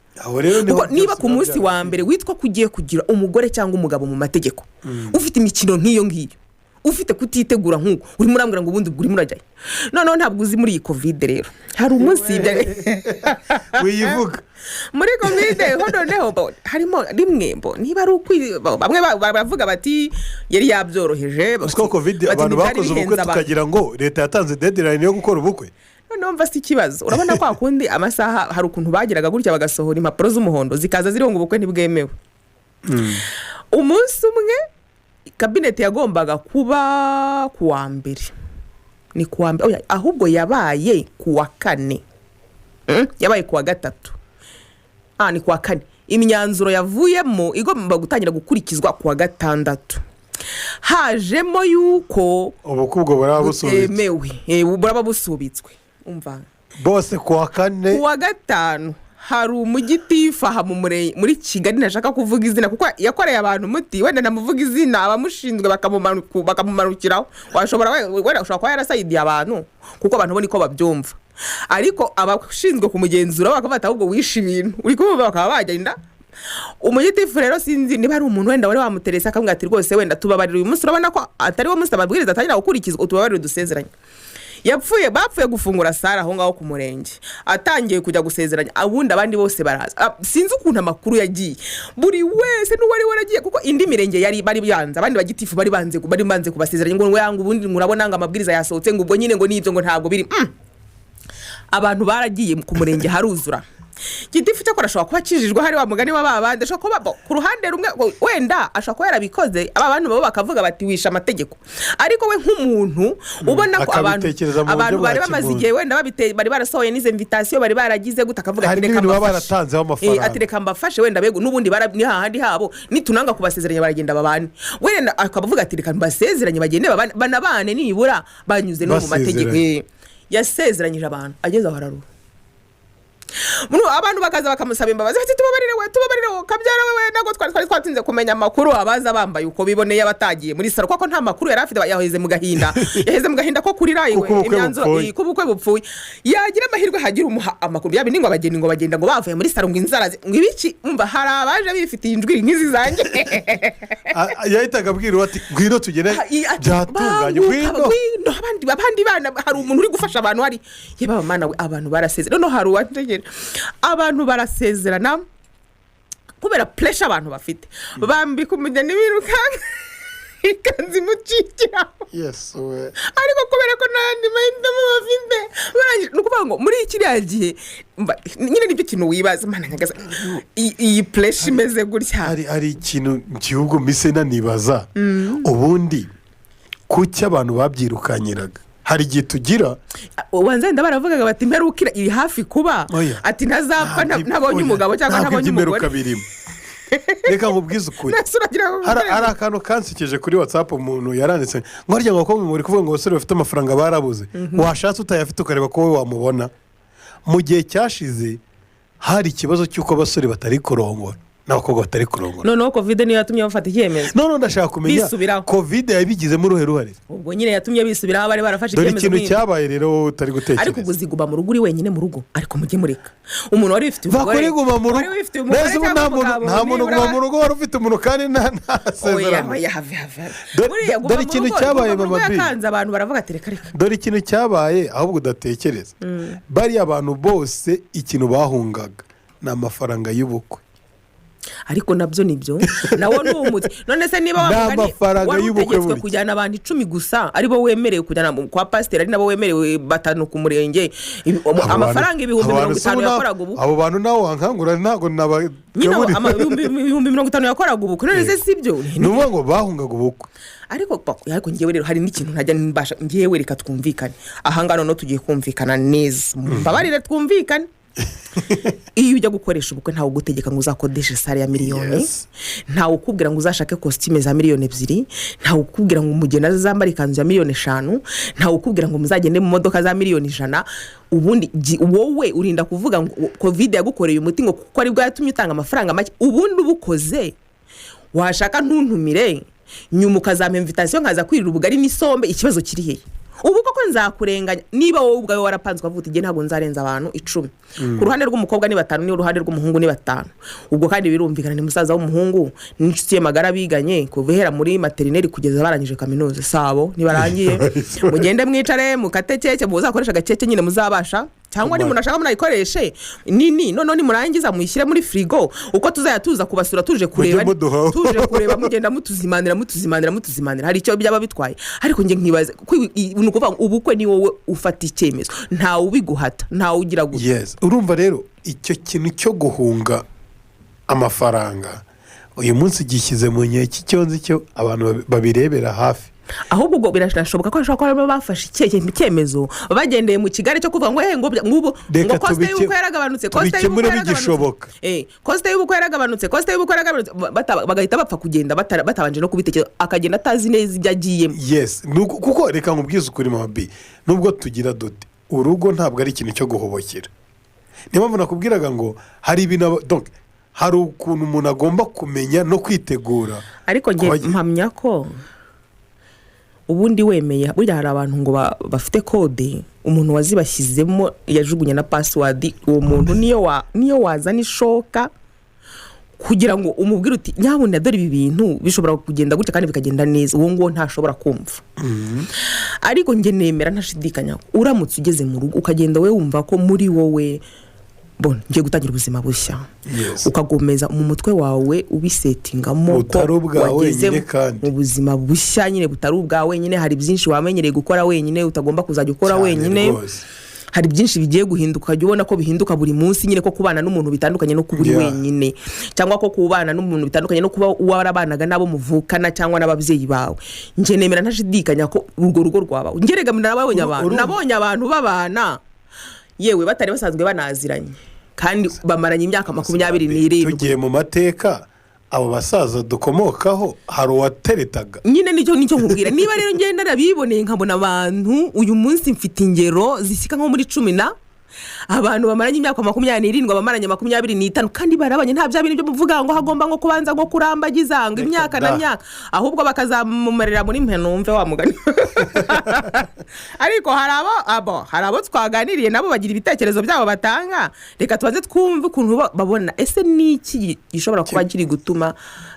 niba ku munsi wa mbere witwa kugiye kugira umugore cyangwa umugabo mu mategeko ufite imikino nk'iyo ngiyo ufite kutitegura nk'uko urimo urambwira ngo ubundi urimo urajyayo noneho ntabwo uzi muri iyi covid rero hari umunsi wiyivuga muri covid noneho harimo rimwe niba ari bamwe baravuga bati yari yabyoroheje kuko covid abantu bakoze ubukwe tukagira ngo leta yatanze deadline yo gukora ubukwe noneho mva si ikibazo urabona ko akundi amasaha hari ukuntu bagiraga gutya bagasohora impapuro z'umuhondo zikaza ziriho ngo ubukwe ntibwemewe umunsi umwe kabineti yagombaga kuba ku wa mbere ni kuwa mbere ahubwo yabaye kuwa kane yabaye kuwa gatatu ni kuwa kane imyanzuro yavuyemo igomba gutangira gukurikizwa kuwa gatandatu hajemo yuko ubukubwo buraba busubitswe umva bose kuwa kane kuwa gatanu hari umugitifu aha muri Kigali ntashaka kuvuga izina kuko yakoreye abantu umuti wenda namuvuga izina abamushinzwe bakamumanukiraho wenda ushobora kuba yarasayidiye abantu kuko abantu bo niko babyumva ariko abashinzwe kumugenzura bakafata ahubwo wishe ibintu uri kumva bakaba bagenda umugitifu rero sinzi niba ari umuntu wenda wari wamuteresa akamubwira ati rwose wenda tubabarira uyu munsi urabona ko atari wo munsi ababwiriza atangira gukurikizwa utubabarire dusezeranye bapfuye gufungura sara aho ngaho ku murenge atangiye kujya gusezeranya abundi abandi bose baraza sinzi ukuntu amakuru yagiye buri wese n'uwari waragiye kuko indi mirenge bari byanze abandi bagitifu bari banze kubasezeranya ngo yangu ubundi murabona ngo amabwiriza yasohotse ngo ubwo nyine ngo nibyo ngo ntabwo biri abantu baragiye ku murenge haruzura gitifu cyakora ashobora kuba akijijwe hari wa mugani w'ababandi ashobora kuba ku ruhande rumwe wenda ashobora kuba yarabikoze aba bantu babo bakavuga bati wisha amategeko ariko we nk'umuntu ubona ko abantu bari bamaze igihe wenda bari barasohoye n'izo invitation bari baragize gute akavuga ati reka baratanzeho amafaranga ati reka mbafashe wenda bego n'ubundi ni hahandi habo nitunanga kubasezeranya baragenda babane wenda akavuga ati reka mbasezeranye bagende banabane nibura banyuze no mu mategeko yasezeranyije abantu ageze aho hararura abantu bakaza bakamusaba imbabazi bati tubabarire kabyara wewe nago twari twatinze kumenya amakuru abaza bambaye uko biboneye abatagiye muri saro kuko nta makuru yari afite yaheze mu gahinda ko kuri rayiwe imyanzuro kubukwe bupfuye yagira amahirwe hagira umuha amakuru yabindi ngo bagenda ngo bavuye muri saro ngo inzara ngo ibiki umva hari abaje bifitiye injwi nk'izi zanjye yahitaga abwira ati ngwino tugene byatunganye ngwino abandi bana hari umuntu uri gufasha abantu hari yeba mana abantu barasezera no hari uwategera abantu barasezerana kubera pressure abantu bafite bambika umugeni birukanka ikanzi mucikira ariko kubera ko nandi mahindamo bafite nukuvuga ngo muri kiriya gihe nyine nibyo kintu wibaza mana nkagaza iyi pressure imeze gutya hari ikintu gihugu mise nanibaza ubundi kuki abantu babyirukanyiraga hari igihe tugira wanzenda baravugaga bati imperukira iri hafi kuba ati ntazapfa ntabonye umugabo cyangwa ntabonye umugore reka nkubwize ukuri hari akantu kansekeje kuri WhatsApp umuntu yaranditse ngo harya ngo ko muri kuvuga ngo abasore bafite amafaranga barabuze washatse utayafite ukareba ko wowe wamubona mu gihe cyashize hari ikibazo cy'uko abasore batari kurongora n'abakobwa batari kurongora noneho covid niyo yatumye bafata icyemezo none ndashaka kumenya covid yabigizemo uruhare ubwo nyine yatumye bisubiraho bari barafashe icyemezo dore ikintu cyabaye rero utari gutekereza ariko guziguma mu rugo uri wenyine mu rugo ariko mujye mureka umuntu wari ufite umugore guma mu rugo nta muntu guma mu rugo wari ufite umuntu kandi ntasezerano dore ikintu cyabaye mama bi abantu baravuga ati reka dore ikintu cyabaye ahubwo udatekereza bari abantu bose ikintu bahungaga ni amafaranga y'ubukwe ariko nabyo nibyo nawo n'umuti none se niba wamutegetswe kujyana abantu 10 gusa aribo wemerewe kujyana kwa pasteur ari nabo wemerewe 5 ku murenge amafaranga 50 yakoraga ubu abo bantu nawo wankangura ntago ibihumbi 50 yakoraga ubu none se sibyo nuvuga ngo bahungaga ubukwe ariko ngewe rero hari n'ikintu ntajya nimbasha ngewe reka twumvikane ahangano no tugiye kumvikana neza mbabarire twumvikane iyo ujya gukoresha ubukwe ntawe ugutegeka ngo uzakodeshe sare ya miliyoni ntawe ukubwira ngo uzashake costume za miliyoni 2 ntawe ukubwira ngo umugeni azambara ikanzu ya miliyoni 5 ntawe ukubwira ngo muzagende mu modoka za miliyoni 100 ubundi wowe urinda kuvuga ngo covid yagukoreye umuti ngo kuko ari bwo yatumye utanga amafaranga make ubundi ubukoze washaka ntuntumire nyuma ukazampa invitation nkaza kwirira ubugari n'isombe ikibazo kiri hehe ubu koko nzakurenganya niba wowe ubwawe warapanzwe avuga ige ntago nzarenza abantu 10 ku ruhande rw'umukobwa ni 5 ni uruhande rw'umuhungu ni 5 ubwo kandi birumvikana ni musaza w'umuhungu n'inshuti ye magara biganye kuvehera muri materineri kugeza barangije kaminuza sabo nibarangiye mugende mwicare mukatekeke muzakoresha gakeke nyine muzabasha cyangwa ni munashaka munayikoreshe nini none murangiza muyishyire muri frigo uko tuzayatuza kubasura tuje kureba mugenda mutuzimanira hari icyo byaba bitwaye ariko nge nkibaza nukuvuga ubukwe ni wowe ufata icyemezo nta ubiguhata nta ugira gute urumva rero icyo kintu cyo guhunga amafaranga uyu munsi gishyize mu nkeke cyonzi cyo abantu babirebera hafi ahubwo ubwo birashoboka ko bashobora kuba bafashe icyemezo bagendeye mu Kigali cyo kuvuga ngo ngubu ngo coste y'ubukwe yaragabanutse bagahita bapfa kugenda batabanje no kubitekereza akagenda atazi neza ibyo agiyemo. Yes, kuko reka nkubwize ukuri mama B, nubwo tugira dute urugo ntabwo ari ikintu cyo guhobokera. Niyo mpamvu nakubwiraga ngo hari ibintu donc hari ukuntu umuntu agomba kumenya no kwitegura. Ariko nge mpamya ko ubundi wemeye burya hari abantu ngo bafite kode umuntu wazibashyizemo yajugunye na password, uwo muntu niyo wazana ishoka kugira ngo umubwire uti nyabunda dore ibi bintu bishobora kugenda gutya kandi bikagenda neza, uwo ngo ntashobora kumva. Ariko nge nemera ntashidikanya uramutse ugeze mu rugo ukagenda we wumva ko muri wowe ngiye gutangira ubuzima bushya, ukagomeza mu mutwe wawe ubisetingamo ko wageze mu buzima bushya nyine butari ubwawe nyine. Hari byinshi wamenyereye gukora wenyine utagomba kuzajya ukora wenyine, hari byinshi bigiye guhinduka ukajya ubona ko bihinduka buri munsi nyine, ko kubana n'umuntu bitandukanye no kuba uri wenyine, cyangwa ko kubana n'umuntu bitandukanye no kuba warabanaga nabo muvukana cyangwa n'ababyeyi bawe. Nje nemera ntashidikanya ko urwo rugo rwabawe ngerega nabonye abantu babana yewe batari basanzwe banaziranye kandi bamaranye imyaka 27. Tugiye mu mateka abo basaza dukomokaho hari uwateretaga nyine nicyo nkubwira. Niba rero ngenda nabiboneye nkabona abantu uyu munsi mfite ingero zisika nko muri 10 abantu bamaranye imyaka 27 bamaranye 25 kandi barabanye nta bya bintu byo muvuga ngo hagomba ngo kubanza ngo kurambagiza ngo imyaka na myaka, ahubwo bakazamumarira muri mpenumve wa mugani. Ariko hari abo twaganiriye nabo bagira ibitekerezo byabo batanga, reka tubanze twumve ukuntu babona ese niki gishobora kuba kiri gutuma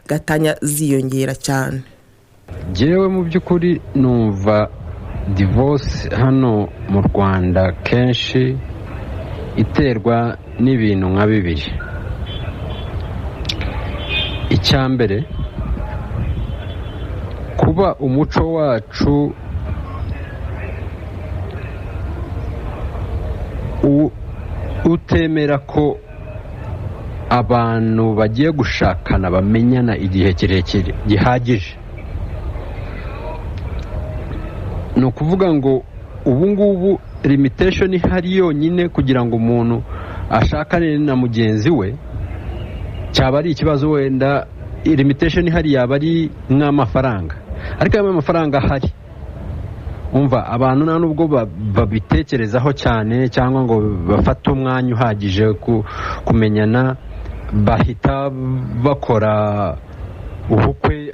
gatanya ziyongera cyane. Jewe mu by'ukuri numva divorce hano mu Rwanda kenshi iterwa n'ibintu nka bibiri. Icyambere, kuba umuco wacu utemera ko abantu bagiye gushakana bamenyana igihe kirekire gihagije. Ni ukuvuga ngo ubu ngubu limitation ihari yonyine kugira ngo umuntu ashakane na mugenzi we cyaba ari ikibazo. Wenda limitation ihari yaba ari nk'amafaranga, ariko ayo mafaranga ahari umva abantu nta nubwo babitekerezaho cyane cyangwa ngo bafate umwanya uhagije kumenyana, bahita bakora ubukwe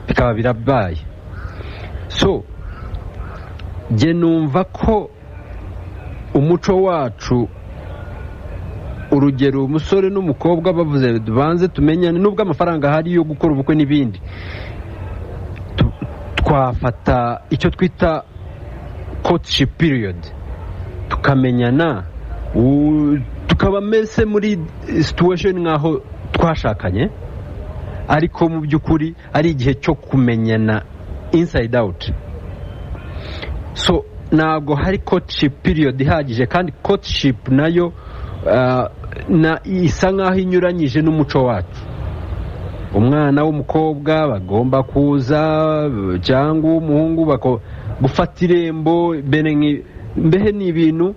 bikaba birabaye. So jye numva ko umuco wacu, urugero umusore n'umukobwa bavuze banze tumenyane, nubwo amafaranga ahari yo gukora ubukwe n'ibindi, twafata icyo twita courtship period tukamenyana, tukaba mese muri situation nkaho twashakanye, ariko mu by'ukuri ari igihe cyo kumenyana inside out. So ntabwo hari courtship period ihagije, kandi courtship nayo isa nkaho inyuranyije n'umuco wacu. Umwana w'umukobwa bagomba kuza cyangwa umuhungu gufata irembo, mbehe ni ibintu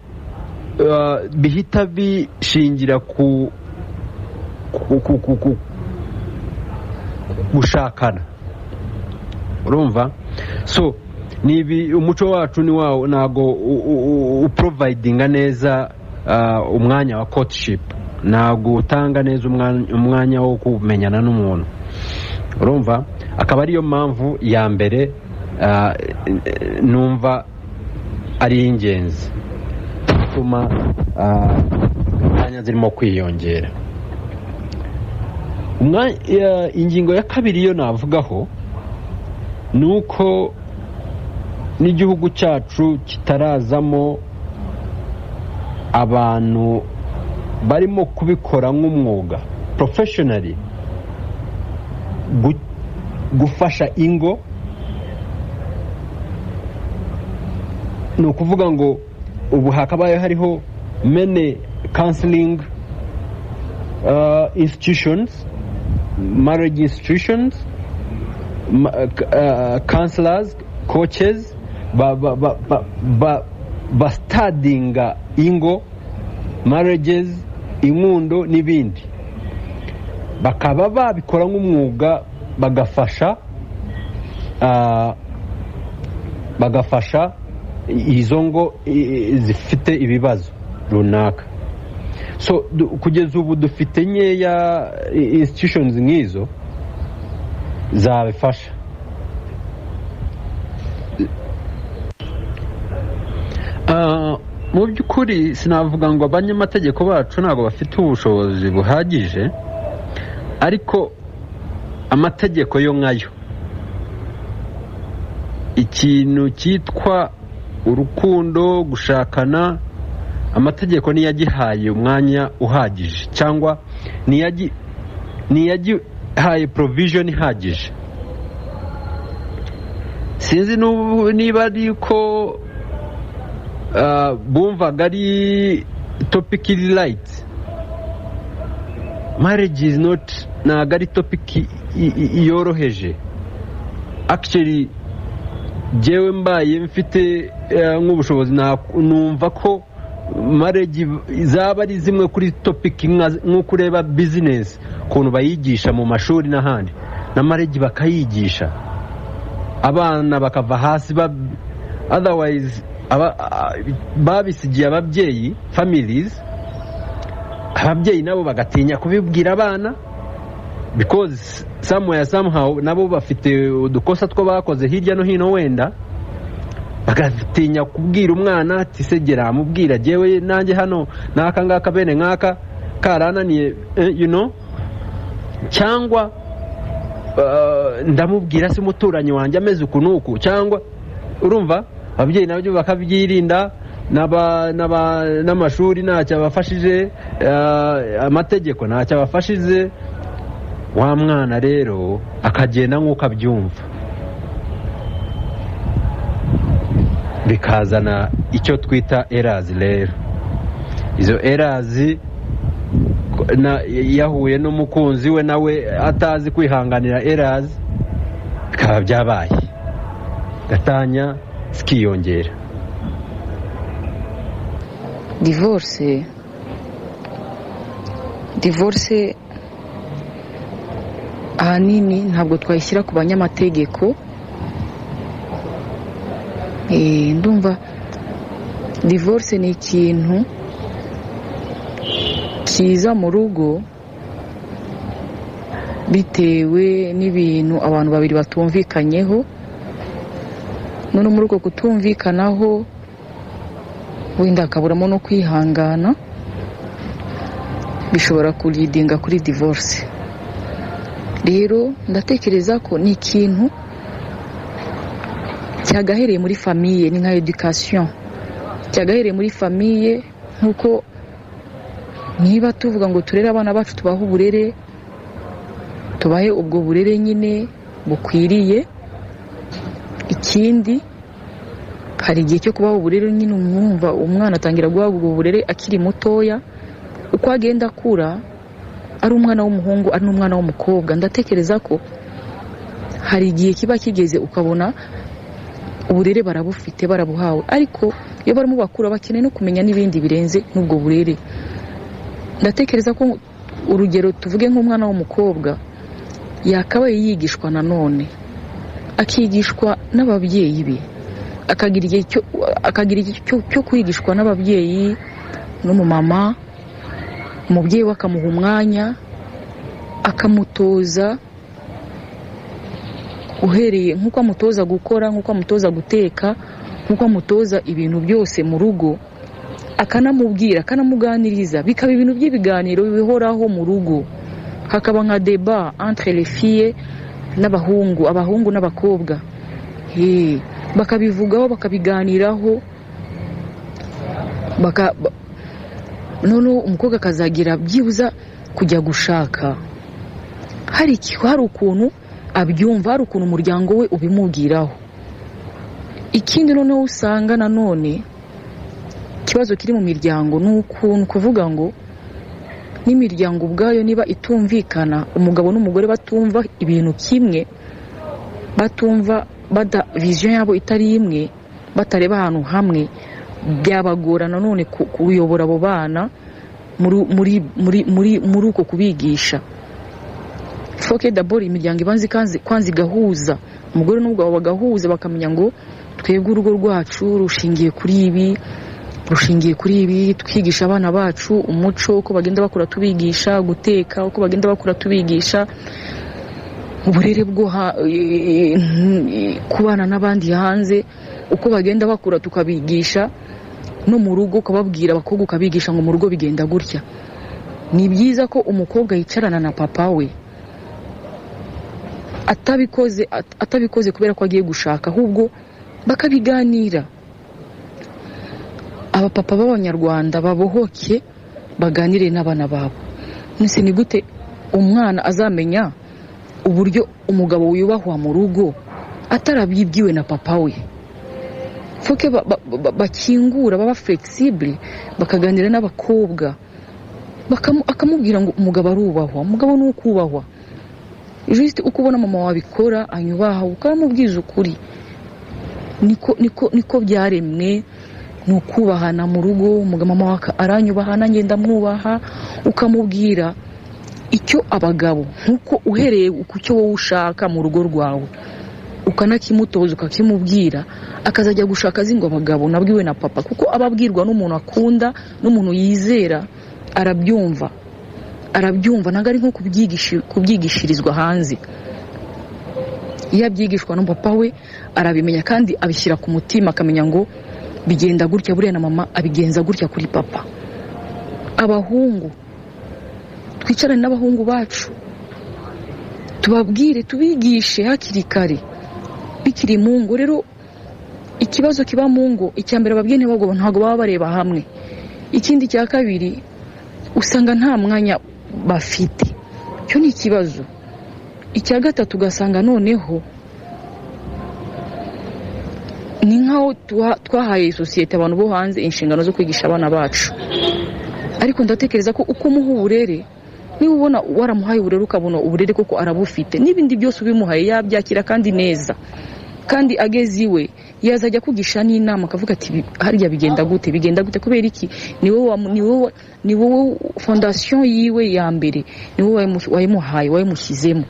bihita bishingira ku gushakana, urumva. So umuco wacu ni wawo ntago uprovidinga neza umwanya wa courtship, ntago utanga neza umwanya wo kumenyana n'umuntu, urumva. Akaba ariyo mpamvu ya mbere numva ari ingenzi gutuma intanya zirimo kwiyongera. Ingingo ya kabiri yo navugaho ni uko n'igihugu cyacu kitarazamo abantu barimo kubikora nk'umwuga professionally, gufasha ingo. Ni ukuvuga ngo ubu hakabaye hariho many counseling institutions, marriage institutions, counselors, coaches bastadinga ingo, marriages, inkundo n'ibindi, bakaba babikora nk'umwuga, bagafasha izo ngo zifite ibibazo runaka. So kugeza ubu dufite nkeya institutions nk'izo zabifasha. Mu by'ukuri sinavuga ngo abanyamategeko bacu ntabwo bafite ubushobozi buhagije, ariko amategeko yo nkayo, ikintu cyitwa urukundo, gushakana, amategeko niyagihaye umwanya uhagije, cyangwa niyagihaye provision ihagije. Sinzi niba ari ko bumvaga ari topic iri light. Marriage is not, ntabwo ari topic yoroheje. Actually jewe mbaye mfite nk'ubushobozi numva ko marriage zaba ari zimwe kuri topic nko kureba business ukuntu bayigisha mu mashuri n'ahandi, na marriage bakayigisha abana bakava hasi, otherwise babisigiye ababyeyi, families, ababyeyi nabo bagatinya kubibwira abana because somewhere somehow nabo bafite udukosa two bakoze hirya no hino, wenda bagatinya kubwira umwana ati segera amubwira jewe nanjye hano naka ngaka bene nkaka karananiye, cyangwa ndamubwira se umuturanyi wanjye ameze uku nuku, cyangwa urumva ababyeyi nabyo bakabyirinda, n'amashuri ntacyo abafashije, amategeko ntacyo abafashije, wa mwana rero akagenda nk'uko abyumva, bikazana icyo twita erazi. Rero izo erazi yahuye n'umukunzi we nawe atazi kwihanganira erazi, bikaba byabaye gatanya zikiyongera. divorce ahanini ntabwo twayishyira ku banyamategeko. Ndumva divorce ni ikintu kiza mu rugo bitewe n'ibintu abantu babiri batumvikanyeho, none muri uko kutumvikanaho wenda akaburamo no kwihangana, bishobora kuridinga kuri divorce. Rero ndatekereza ko ni ikintu cyagahereye muri famiye, ni nka education, cyagahereye muri famiye. Nkuko niba tuvuga ngo turere abana bacu, tubahe uburere, tubahe ubwo burere nyine bukwiriye. Ikindi hari igihe cyo kubaho uburere nyine, umwumva umwana atangira guhabwa ubwo burere akiri mutoya, uko agenda akura, ari umwana w'umuhungu ari n'umwana w'umukobwa. Ndatekereza ko hari igihe kiba kigeze ukabona uburere barabufite, barabuhawe, ariko iyo barimo bakura bakeneye no kumenya n'ibindi birenze n'ubwo burere. Ndatekereza ko urugero tuvuge nk'umwana w'umukobwa yakabaye yigishwa nanone, akigishwa n'ababyeyi be, akagira igihe cyo kwigishwa n'ababyeyi n'umumama, umubyeyi we akamuha umwanya, akamutoza uhereye nk'uko amutoza gukora, nk'uko amutoza guteka, nk'uko amutoza ibintu byose mu rugo, akanamubwira, akanamuganiriza, bikaba ibintu by'ibiganiro bihoraho mu rugo. Hakaba nka débat entre les filles n'abahungu, abahungu n'abakobwa, bakabivugaho, bakabiganiraho, noneho umukobwa akazagira byibuza kujya gushaka, hari ukuntu abyumva, hari ukuntu umuryango we ubimubwiraho. Ikindi noneho usanga nanone ikibazo kiri mu miryango ni ukuntu kuvuga ngo n'imiryango ubwayo niba itumvikana, umugabo n'umugore batumva ibintu kimwe, batumva vision yabo itari imwe, batareba ahantu hamwe, byabagora nanone kuyobora abo bana muri uko kubigisha. Foke d'abord imiryango ibanze kwanza igahuza, umugore n'umugabo bagahuza bakamenya ngo twebwe urugo rwacu rushingiye kuri ibi, twigisha abana bacu umuco uko bagenda bakura tubigisha guteka, uko bagenda bakura tubigisha uburere bwo kubana n'abandi hanze, uko bagenda bakura tukabigisha no mu rugo, ukababwira abakobwa ukabigisha ngo mu rugo bigenda gutya. Ni byiza ko umukobwa yicarana na papa we atabikoze kubera ko agiye gushaka, ahubwo bakabiganira. Abapapa b'Abanyarwanda babohoke baganire n'abana babo. Nise ni gute umwana azamenya uburyo umugabo wiyubahwa mu rugo atarabibwiwe na papa we? Foke bakingura, baba flexible, bakaganira n'abakobwa, akamubwira ngo umugabo arubahwa, umugabo ni ukubahwa. Juste uko ubona mama wabikora anyubaha, ukamubwiza ukuri. Niko byaremwe, ni ukubahana mu rugo. Mama wawe aranyubaha, nanjye ndamwubaha, ukamubwira icyo abagabo, nkuko uhereye ku cyo wowe ushaka mu rugo rwawe, ukanakimutoza ukakimubwira, akazajya gushaka azingo abagabo nabwiwe na papa, kuko ababwirwa n'umuntu akunda, n'umuntu yizera, arabyumva ntabwo ari nko kubyigishirizwa hanze. Iyo abyigishwa no papa we arabimenya kandi abishyira ku mutima, akamenya ngo bigenda gutya, buriya na mama abigenza gutya kuri papa. Abahungu twicarane n'abahungu bacu, tubabwire, tubigishe hakiri kare bikiri mu ngo. Rero ikibazo kiba mu ngo, icya mbere ababyeyi ntabwo baba bareba hamwe. Ikindi cya kabiri usanga nta mwanya bafite, cyo ni ikibazo. Icya gatatu ugasanga noneho ni nkaho twahaye sosiyete, abantu bo hanze, inshingano zo kwigisha abana bacu. Ariko ndatekereza ko uko muha uburere, niba ubona waramuhaye uburere ukabona uburere koko arabufite, n'ibindi byose ubimuhaye yabyakira kandi neza, kandi ageze iwe yazajya kugisha n'inama, akavuga ati harya bigenda gute kubera iki? Ni wowe fondation yiwe ya mbere, ni wowe wayimuhaye, wayimushyizemo.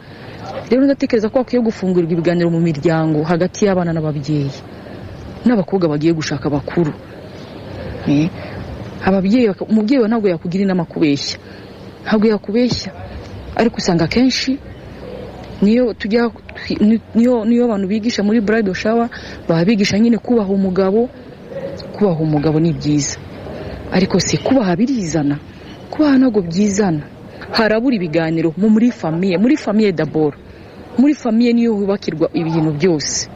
Rero ndatekereza ko akwiye gufungurirwa ibiganiro mu miryango hagati y'abana n'ababyeyi n'abakobwa bagiye gushaka bakuru. Umubyeyi we ntabwo yakugira inama kubeshya, ntabwo yakubeshya, ariko usanga kenshi niyo abantu bigisha muri bridal shower baba bigisha nyine kubaha umugabo. Kubaha umugabo ni byiza, ariko si kubaha birizana, kubaha ntabwo byizana. Harabura ibiganiro muri famiye d'abord. Muri famiye niyo hubakirwa ibintu byose,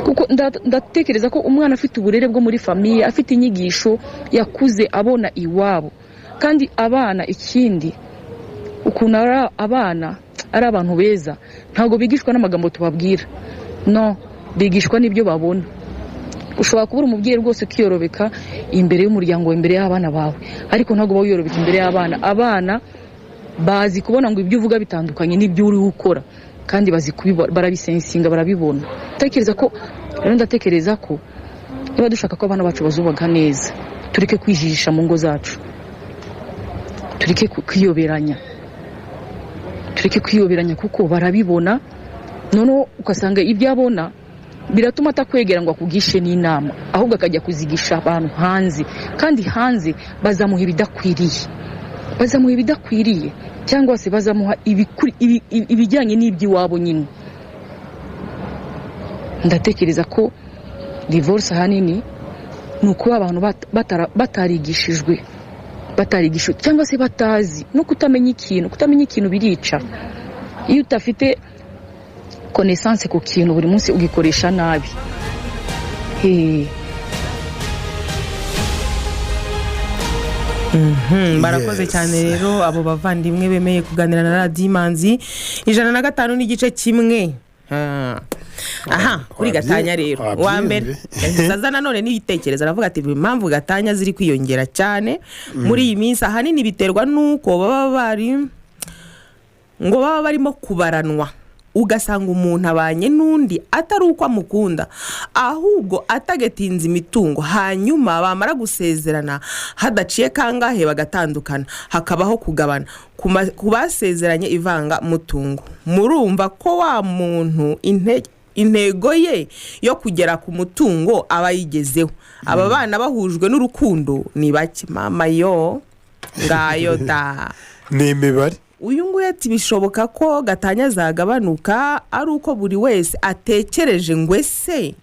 kuko ndatekereza ko umwana afite uburere bwo muri famiye, afite inyigisho yakuze abona iwabo. Kandi abana, ikindi ukuntu abana ari abantu beza, ntabwo bigishwa n'amagambo tubabwira, no, bigishwa n'ibyo babona. Ushobora kubura umubyeyi rwose ukiyorobeka imbere y'umuryango, imbere y'abana bawe, ariko ntabwo uba wiyorobeka imbere y'abana. Abana bazi kubona ngo ibyo uvuga bitandukanye n'ibyo uri gukora, kandi bazi barabisensinga, barabibona. Ndatekereza ko niba dushaka ko abana bacu bazubaka neza, tureke kwijijisha mu ngo zacu, tureke kwiyoberanya, kuko barabibona. Noneho ugasanga ibyo abona biratuma atakwegera ngo akugishe n'inama, ahubwo akajya kuzigisha abantu hanze, kandi hanze bazamuha ibidakwiriye, cyangwa se bazamuha ibijyanye n'iby'iwabo nyine. Ndatekereza ko divorce ahanini ni ukuba abantu batarigishijwe, cyangwa se batazi, no kutamenya ikintu birica. Iyo utafite connaissance ku kintu, buri munsi ugikoresha nabi. Barakoze cyane rero abo bavandimwe bemeye kuganira na Radio Imanzi 105.1. Kuri Gatanya rero wa mbere saza nanone nibitekereza, aravuga ati impamvu Gatanya ziri kwiyongera cyane muri iyi minsi ahanini biterwa nuko baba barimo kubaranwa ugasanga umuntu abanye n'undi atari uko amukunda ahubwo atagetinze imitungo, hanyuma bamara gusezerana hadaciye kangahe bagatandukana, hakabaho kugabana ku basezeranye ivanga mutungo. Murumva ko wa muntu intego ye yo kugera ku mutungo aba yigezeho. Aba bana bahujwe n'urukundo ni bake. Mama yo ngayo da ni imibare. Uyu nguyu ati bishoboka ko gatanya zagabanuka ari uko buri wese atekereje ngo ese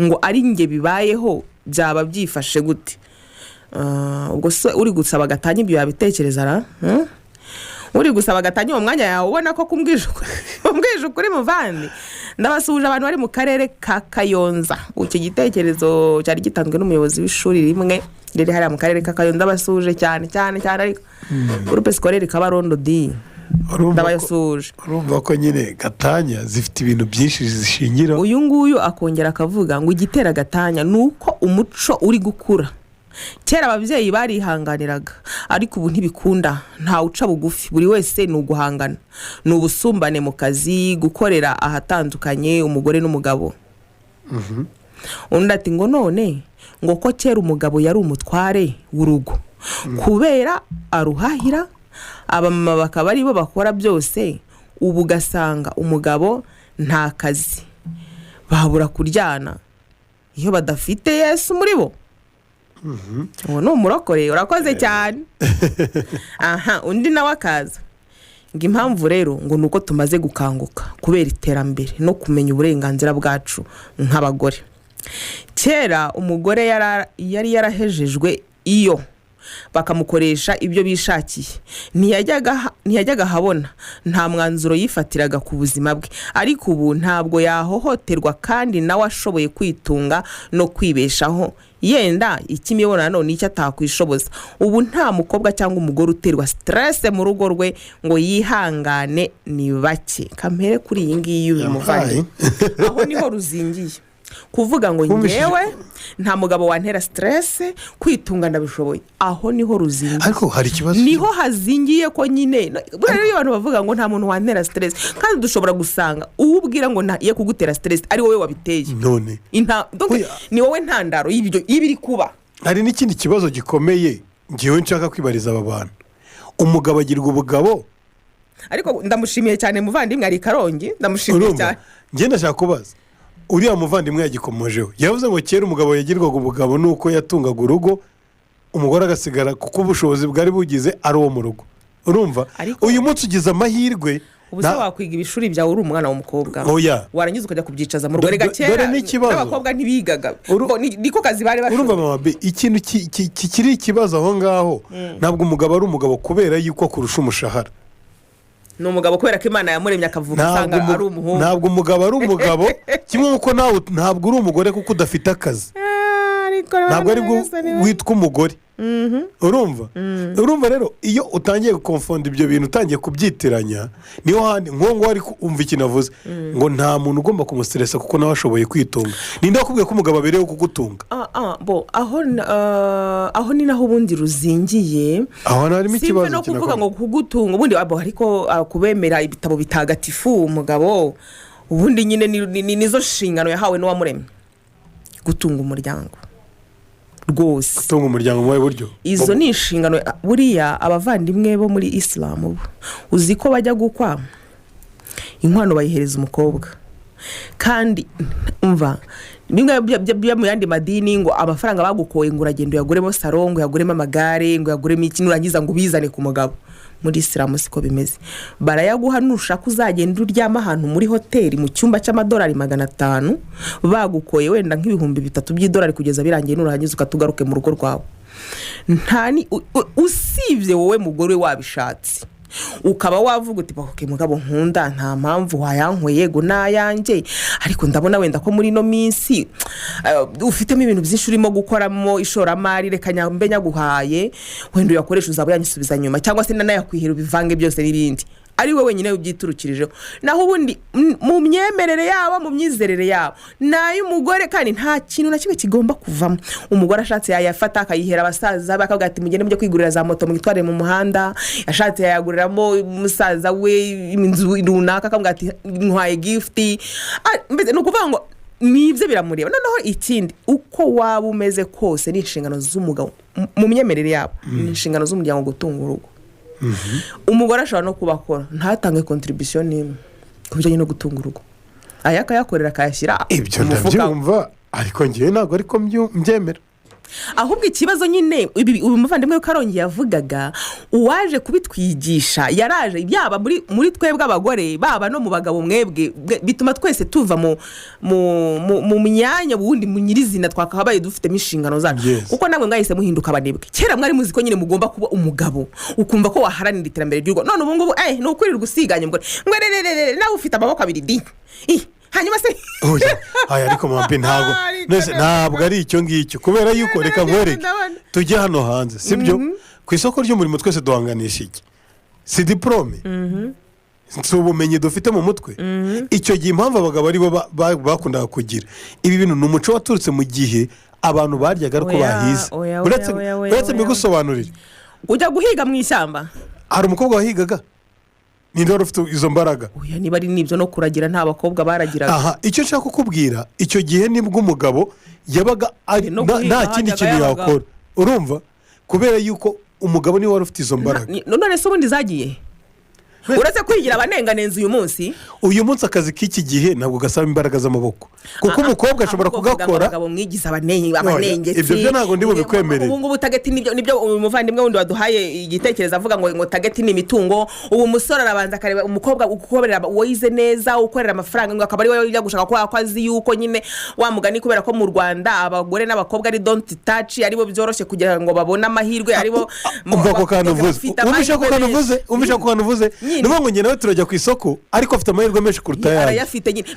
ngo ari nge bibayeho byaba byifashe gute. Ubwo se uri gusaba gatanya ibyo yabitekereza ra uri gusaba gatanya uwo mwanya yawe ubona ko kumbwije ukuri muvandi. Ndabasuje abantu bari mu karere ka Kayonza. Iki gitekerezo cyari gitanzwe n'umuyobozi w'ishuri rimwe riri hariya mu karere ka Kayonza. Ndabasuje cyane ariko groupe scolaire Kabarondo D ndabasuje. Urumva ko nyine gatanya zifite ibintu byinshi zishingira. Uyu nguyu akongera akavuga ngo igitera gatanya nuko umuco uri gukura. Kera ababyeyi barihanganiraga ariko ubu ntibikunda, nta uca bugufi, buri wese ni uguhangana, ni ubusumbane mu kazi, gukorera ahatandukanye umugore n'umugabo. Undi ati ngo none ngo ko kera umugabo yari umutware w'urugo kubera aruhahira, abamama bakaba ari bo bakora byose, ubu gasanga umugabo nta kazi, babura kuryana iyo badafite Yesu muri bo. Uwo ni umurokore. Urakoze cyane. Undi nawe akaza ngo impamvu rero ngo nuko tumaze gukanguka kubera iterambere no kumenya uburenganzira bwacu nk'abagore. Kera umugore yari yarahejejwe iyo bakamukoresha ibyo bishakiye, ntiyajyaga habona, nta mwanzuro yifatiraga ku buzima bwe. Ariko ubu ntabwo yahohoterwa kandi nawe ashoboye kwitunga no kwibeshaho, yenda ikimibonano n'icyo atakwishoboza. Ubu nta mukobwa cyangwa umugore uterwa stress mu rugo rwe ngo yihangane, ni bake. Kampere kuri iyi ngiyi y'umuvanye aho niho ruzingiye. Kuvuga ngo ngewe nta mugabo wantera stress, kwitunga ndabishoboye, aho niho ruzingiye. Ariko hari kibazo niho hazingiye ko nyine rero iyo abantu bavuga ngo nta muntu wantera stress, kandi dushobora gusanga ubwira ngo ye kugutera stress ari wowe wabiteye. None ni wowe ntandaro y'ibyo ibiri kuba. Hari n'ikindi kibazo gikomeye ngewe nshaka kwibariza aba bantu. Umugabo agirwa ubugabo, ariko ndamushimiye cyane muvandimwe ari Karongi, ndamushimiye cyane. Nge ndashaka kubaza uriya muvandimwe yagikomojeho, yavuze ngo kera umugabo yagirwaga ubugabo nuko yatungaga urugo, umugore agasigara kuko ubushobozi bwari bugize ari uwo mu rugo. Urumva uyu munsi ugize amahirwe, ubu se wakwiga ibishuri byawe uri umwana w'umukobwa, warangiza ukajya kubyicaza mu rugo. Rega kera n'abakobwa ntibigaga, niko kazi bari bashobora. Urumva mama be, ikintu kikiri ikibazo aho ngaho, ntabwo umugabo ari umugabo kubera yuko akurusha umushahara. Ni umugabo kubera ko Imana yamuremye akavuga usanga ari umuhungu. Ntabwo umugabo ari umugabo kimwe nk'uko nawe ntabwo uri umugore kuko udafite akazi. Ntabwo ari witwa umugore. Urumva rero iyo utangiye gukonfonda ibyo bintu, utangiye kubyitiranya, niho handi nkongo ari umva ikintu avuze ngo nta muntu ugomba kumustressa kuko nawe ashoboye kwitunga. Ninde wakubwiye ko umugabo abereyeho kugutunga? Aho ni naho ubundi ruzingiye. Aho harimo ikibazo no kuvuga ngo kugutunga ubundi ariko kubemera ibitabo bitagatifu umugabo ubundi nyine nizo nshingano yahawe n'uwamuremye, gutunga umuryango. Rwose gutunga umuryango mu buryo izo ni inshingano. Buriya abavandimwe bo muri Islam uzi ko bajya gukwa inkwano bayihereza umukobwa, kandi umva bimwe mu yandi madini ngo amafaranga bagukoye ngo uragenda uyaguremo salon, ngo uyaguremo amagare, ngo uyaguremo iki, nurangiza ngo ubizane ku mugabo. Muri Islam siko bimeze. Barayaguha nushaka uzagenda uryama ahantu muri hoteli mu cyumba cy'amadolari 500, bagukoye wenda nk'ibihumbi 3 by'idolari kugeza birangiye, nurangiza ukatugaruke mu rugo rwawe. Ntani usibye wowe mugore wabishatse ukaba wavuga uti bahoke mugabo nkunda nta mpamvu wayankoye yego nayanjye, ariko ndabona wenda ko muri no minsi ufitemo ibintu byinshi urimo gukoramo ishoramari, reka nyambe nyaguhaye wenda uyakoresha uzaba yanyisubiza nyuma, cyangwa se nanayakwihira bivange byose n'ibindi. ari we wenyine ubyiturukirijeho naho ubundi mu myemerere yabo mu myizerere yabo n'ay'umugore kandi nta kintu na kimwe kigomba kuvamo umugore ashatse yayafata akayihera abasaza bakavuga ati mugende mujye kwigurira za moto mwitware mu muhanda ashatse yayaguriramo umusaza we inzu runaka akavuga ati ntwaye gift mbese ni ukuvuga ngo nibyo biramureba noneho ikindi uko waba umeze kose ni inshingano z'umugabo mu myemerere yabo ni inshingano z'umuryango gutunga urugo umugore ashobora no kubakora ntatange contribution n'imwe ku bijyanye no gutunga urugo akayakorera akayashyira ibyo ndabyumva ariko ngewe ntabwo ariko mbyemera ahubwo ikibazo nyine uyu muvandimwe w'Ikarongi yavugaga uwaje kubitwigisha yaraje byaba muri twebwe abagore baba no mu bagabo mwebwe bituma twese tuva mu myanya bundi mu nyirizina twakabaye dufite inshingano zacu kuko namwe mwahise muhinduka abanebwe kera mwari muzi ko nyine mugomba kuba umugabo ukumva ko waharanira iterambere ry'urugo none ubu ngubu ni ukwirirwa usiganya ngo nawe ufite amaboko abiri di hanyuma se ariko mabi ntabwo ari icyo ngicyo kubera yuko reka nkwereke tujye hano hanze sibyo ku isoko ry'umurimo twese duhanganisha iki si diplome si ubumenyi dufite mu mutwe icyo gihe impamvu abagabo aribo bakundaga kugira ibi bintu ni umuco waturutse mu gihe abantu baryaga ariko bahize uretse mbigusobanurire ujya guhiga mu ishyamba hari umukobwa wahigaga ninde wari ufite izo mbaraga niba ari n'ibyo no kuragira nta bakobwa baragiraga icyo nshaka kukubwira icyo gihe nibwo umugabo yabaga nta kindi kintu yakora urumva kubera yuko umugabo niwe wari ufite izo mbaraga none se ubundi zagiye uretse kwigira abanenganenzi uyu munsi akazi k'iki gihe ntabwo gasaba imbaraga z'amaboko kuko umukobwa ashobora kugakora abagabo mwigize abanengetsi ibyo byo ntabwo ndi bubikwemerere ubu ngubu tageti nibyo umuvandimwe wundi waduhaye igitekerezo avuga ngo tageti ni imitungo ubu umusore arabanza akareba umukobwa ukorera wize neza ukorera amafaranga ngo akaba ari we ujya gushaka ko azi yuko nyine wa mugani kubera ko mu Rwanda abagore n'abakobwa ari don't touch aribo byoroshye kugira ngo babone amahirwe aribo umva ko kanuvuze niba ngo nawe turajya ku isoko ariko afite amahirwe menshi kuruta yawe arayafite nyine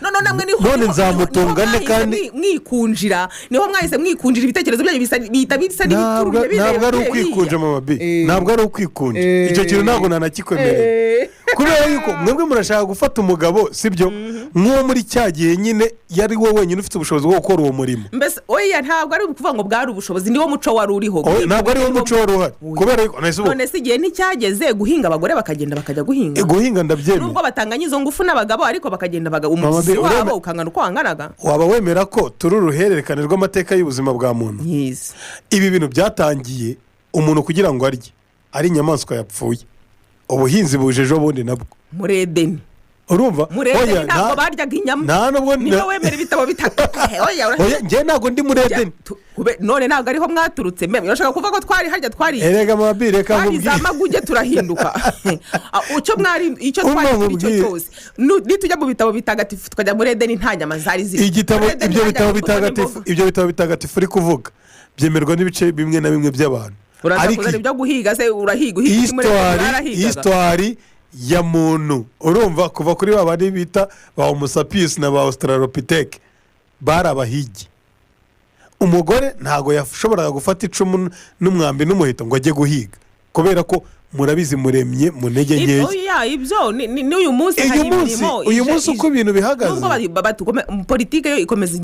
none nzamutungane kandi mwikunjira niho mwahise mwikunjira ibitekerezo byanyu bihita bisa n'ibituruje ntabwo ari ukwikunja mama bi ntabwo ari ukwikunja icyo kintu ntabwo nanakikwemerera kubera yuko mwebwe murashaka gufata umugabo sibyo nk'uwo muri cya gihe nyine yari wowe wenyine ufite ubushobozi bwo gukora uwo murimo mbese oya ntabwo ari ukuvuga ngo bwari ubushobozi niwo muco wari uriho ntabwo ari wo muco wari uhari kubera yuko none se igihe nticyageze guhinga abagore bakagenda bakajya guhinga ndabyemera nubwo batanganya izo ngufu n'abagabo ariko bakagenda umuzi wabo ukangana uko wanganaga waba wemera ko turi uruhererekane rw'amateka y'ubuzima bwa muntu ibi bintu byatangiye umuntu kugira ngo arye ari inyamaswa yapfuye ubuhinzi bujeje ubundi nabwo muri Edeni urumva oya ntabwo baryaga inyama nta nubwo niba wemera ibitabo oya njye ntabwo ndi muri Edeni none ntabwo ariho mwaturutse mbere urashaka kuvuga ko twari erega mabire reka nkubwire twari zamaguge turahinduka icyo twari muri cyo cyose nitujya mu bitabo bitagatifu tukajya muri Edeni nta nyama zari ziri ibyo bitabo bitagatifu uri kuvuga byemerwa n'ibice bimwe na bimwe by'abantu ariko ibyo guhiga se urahiga histoire ya muntu urumva kuva kuri babandi bita ba Homo sapiens na ba Australopithèque bari abahigi umugore ntago yashoboraga gufata icumu n'umwambi n'umuhito ngo ajye guhiga kubera ko murabizi muremye mu ntege nkeya ibyo ni uyu munsi hari imirimo uyu munsi uko ibintu bihagaze politike yo ikomeza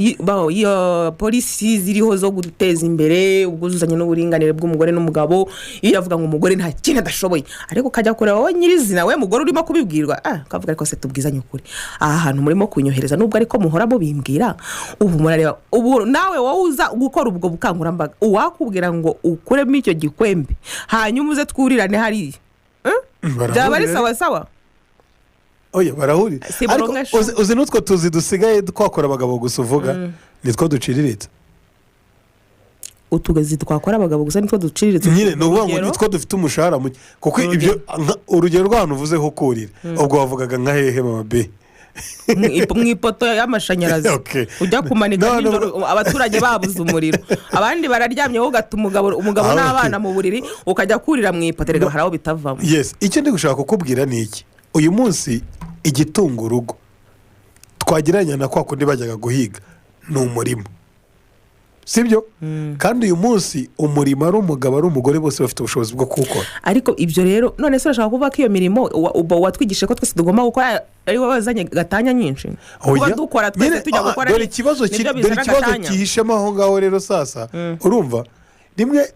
iyo polisi ziriho zo guteza imbere ubwuzuzanye n'uburinganire bw'umugore n'umugabo iyo yavuga ngo umugore nta kintu adashoboye ariko ukajya kureba wowe nyirizina we mugore urimo kubibwirwa ukavuga ariko se tubwizanye ukuri aha hantu murimo kunyohereza nubwo ariko muhora mubimbwira ubu murareba ubu nawe wowe uza gukora ubwo bukangurambaga uwakubwira ngo ukuremo icyo gikwembe hanyuma uze twurirane hari byaba ari sawa oya barahurira ariko uzi n'utwo tuzi dusigaye twakora abagabo gusa uvuga nitwo duciriritse utugazi twakora abagabo gusa nitwo duciriritse nyine ni ukuvuga ngo nitwo dufite umushahara muke kuko ibyo urugero rw'ahantu uvuzeho kurira ubwo wavugaga nka hehe mama be mu ipoto y'amashanyarazi ujya kumanika nijoro abaturage babuze umuriro abandi bararyamye ugata umugabo n'abana mu buriri ukajya kurira mu ipoto rega hari aho bitavamo icyo ndi gushaka kukubwira ni iki uyu munsi igitunga urugo twagiranye na kwa kundi bajyaga guhiga ni umurimo sibyo kandi uyu munsi umurimo ari umugabo ari umugore bose bafite ubushobozi bwo kuwukora. ariko ibyo rero none se urashaka kuvuga ko iyo mirimo watwigishije ko twese tugomba gukora ari wowe wazanye gatanya nyinshi kuba dukora twese tujya gukora. dore ikibazo kihishemo aho ngaho rero sasa urumva rimwe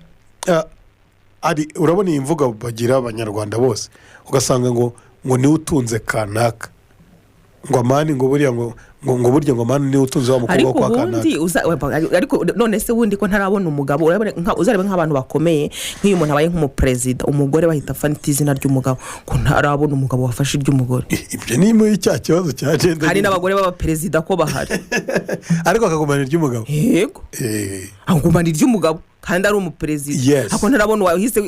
urabona iyi mvuga bagira abanyarwanda bose ugasanga ngo niwe utunze kanaka ngo amani ngo buriya ngo burya ngo amani niwe utunze wa mukobwa kwa kanaka. ariko none se wundi ko ntarabona umugabo uzareba nk'abantu bakomeye nk'iyo umuntu abaye nk'umuperezida umugore bahita afata izina ry'umugabo ko ntarabona umugabo wafashe iry'umugore. ibyo ni muri cya kibazo cya genda hari n'abagore b'abaperezida ko bahari ariko akagumana iry'umugabo. yego akagumana iry'umugabo kandi ari umuperezida. ako ntarabona wahise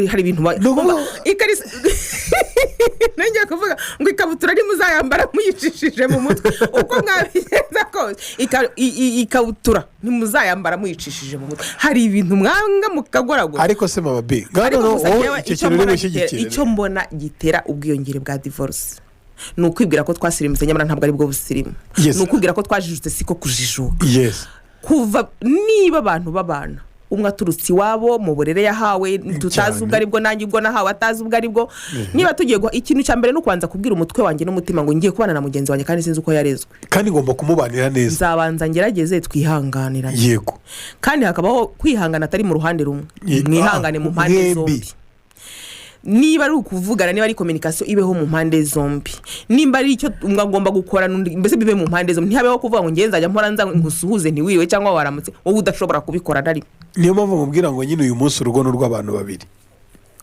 hari ibintu nongeye kuvuga ngo ikabutura ntimuzayambara muyicishije mu mutwe uko mwabigenza kose ikabutura ntimuzayambara muyicishije mu mutwe hari ibintu mwanga mukagoragura. ariko se mama B icyo mbona gitera ubwiyongere bwa divorce ni ukwibwira ko twasirimutse nyamara ntabwo ari bwo busirimu. ni ukwibwira ko twajijutse siko kujijuka. kuva niba abantu babana umwe aturutse iwabo mu burere yahawe tutazi ubwo aribwo nanjye ubwo nahawe atazi ubwo aribwo niba tugiye ikintu cya mbere no kubanza kubwira umutwe wanjye n'umutima ngo ngiye kubana na mugenzi wanjye kandi sinzi uko yarezwe kandi ngomba kumubanira neza. nzabanza ngerageze twihanganirane. yego kandi hakabaho kwihangana atari mu ruhande rumwe mwihangane mu mpande zombi. niba ari ukuvugana niba ari communication ibeho mu mpande zombi nimba ari icyo ngomba gukora mbese bibe mu mpande zombi ntihabeho kuvuga ngo ngenza ajya mpora nza ngusuhuze ntiwiwe cyangwa waramutse wowe udashobora kubikora nari. niyo mpamvu mubwira ngo nyine uyu munsi urugo n'urw'abantu babiri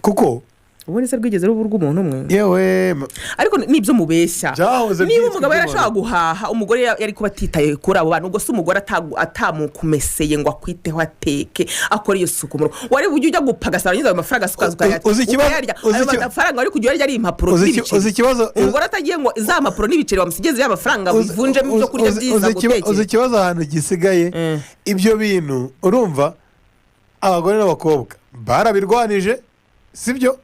kuko ubundi se rwigeze ruba urw'umuntu umwe. yewe ariko nibyo mubeshya niba umugabo yarashaka guhaha umugore yari kuba atitaye kuri abo bantu ubwo se umugore atamukumeseye ngo akwiteho ateke akora iyo suku mu rugo wari ujya ujya gupagasara nyine ayo mafaranga ukayarya ayo mafaranga wari kujya urya ari impapuro n'ibiceri umugore atagiye ngo za mpapuro n'ibiceri bamusigeze y'amafaranga bivunjemo ibyo kurya byiza gutekera. uzi ikibazo ahantu gisigaye ibyo bintu urumva abagore n'abakobwa barabirwanije sibyo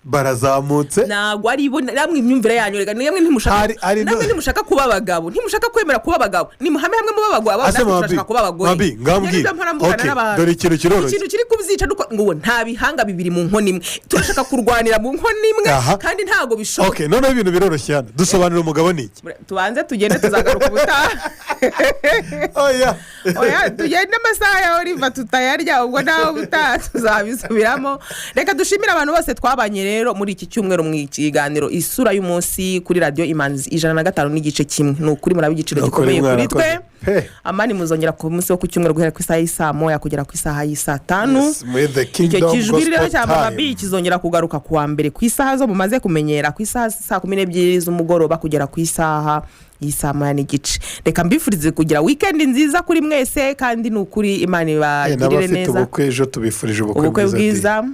barazamutse ntabwo ari bo namwe imyumvire yanyu rega namwe ntimushaka kuba abagabo ntimushaka kwemera kuba abagabo nimuhame hamwe mu babagabo abashaka kuba abagore. dore ikintu kiroroshye ikintu kiri kubyica ngo nta bihanga bibiri mu nkono imwe turashaka kurwanira mu nkono imwe kandi ntago bishoboka. noneho ibintu biroroshye hano dusobanurira umugabo ni iki tubanze tugende tuzagaruka ubutaha. oya tugende amasaha yawe riva tutayarya ubwo nawe ubutaha tuzabisubiramo. reka dushimire abantu bose twabanye rero muri iki cyumweru mu kiganiro isura y'umunsi kuri radio Imanzi 105 n'igice kimwe ni ukuri murabe igiciro gikomeye kuri twe. amani muzongera ku munsi wo ku cyumweru guhera ku isaha y'isa moya kugera ku isaha y'isa 5. icyo kijwi rero cya Mama B kizongera kugaruka ku wa mbere ku isaha zo mumaze kumenyera ku isaha 12 z'umugoroba kugera ku isaha y'isa moya n'igice. reka mbifurize kugira weekend nziza kuri mwese kandi ni ukuri Imana ibagirire neza. ubukwe ejo tubifurije ubukwe bwiza.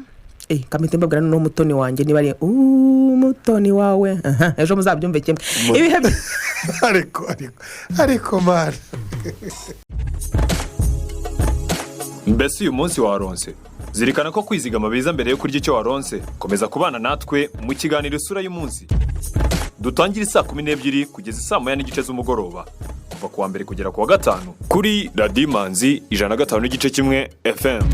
kamite mbabwira no mutoni wanjye niba ari mutoni wawe ejo muzabyumve kimwe ibihe ariko mara mbese uyu munsi waronse zirikana ko kwizigama biza mbere yo kurya icyo waronse. komeza kubana natwe mu kiganiro isura y'umunsi dutangira saa 12 kugeza saa 1 n'igice z'umugoroba kuva ku wa mbere kugera ku wa gatanu kuri Radio Imanzi 105 n'igice kimwe FM.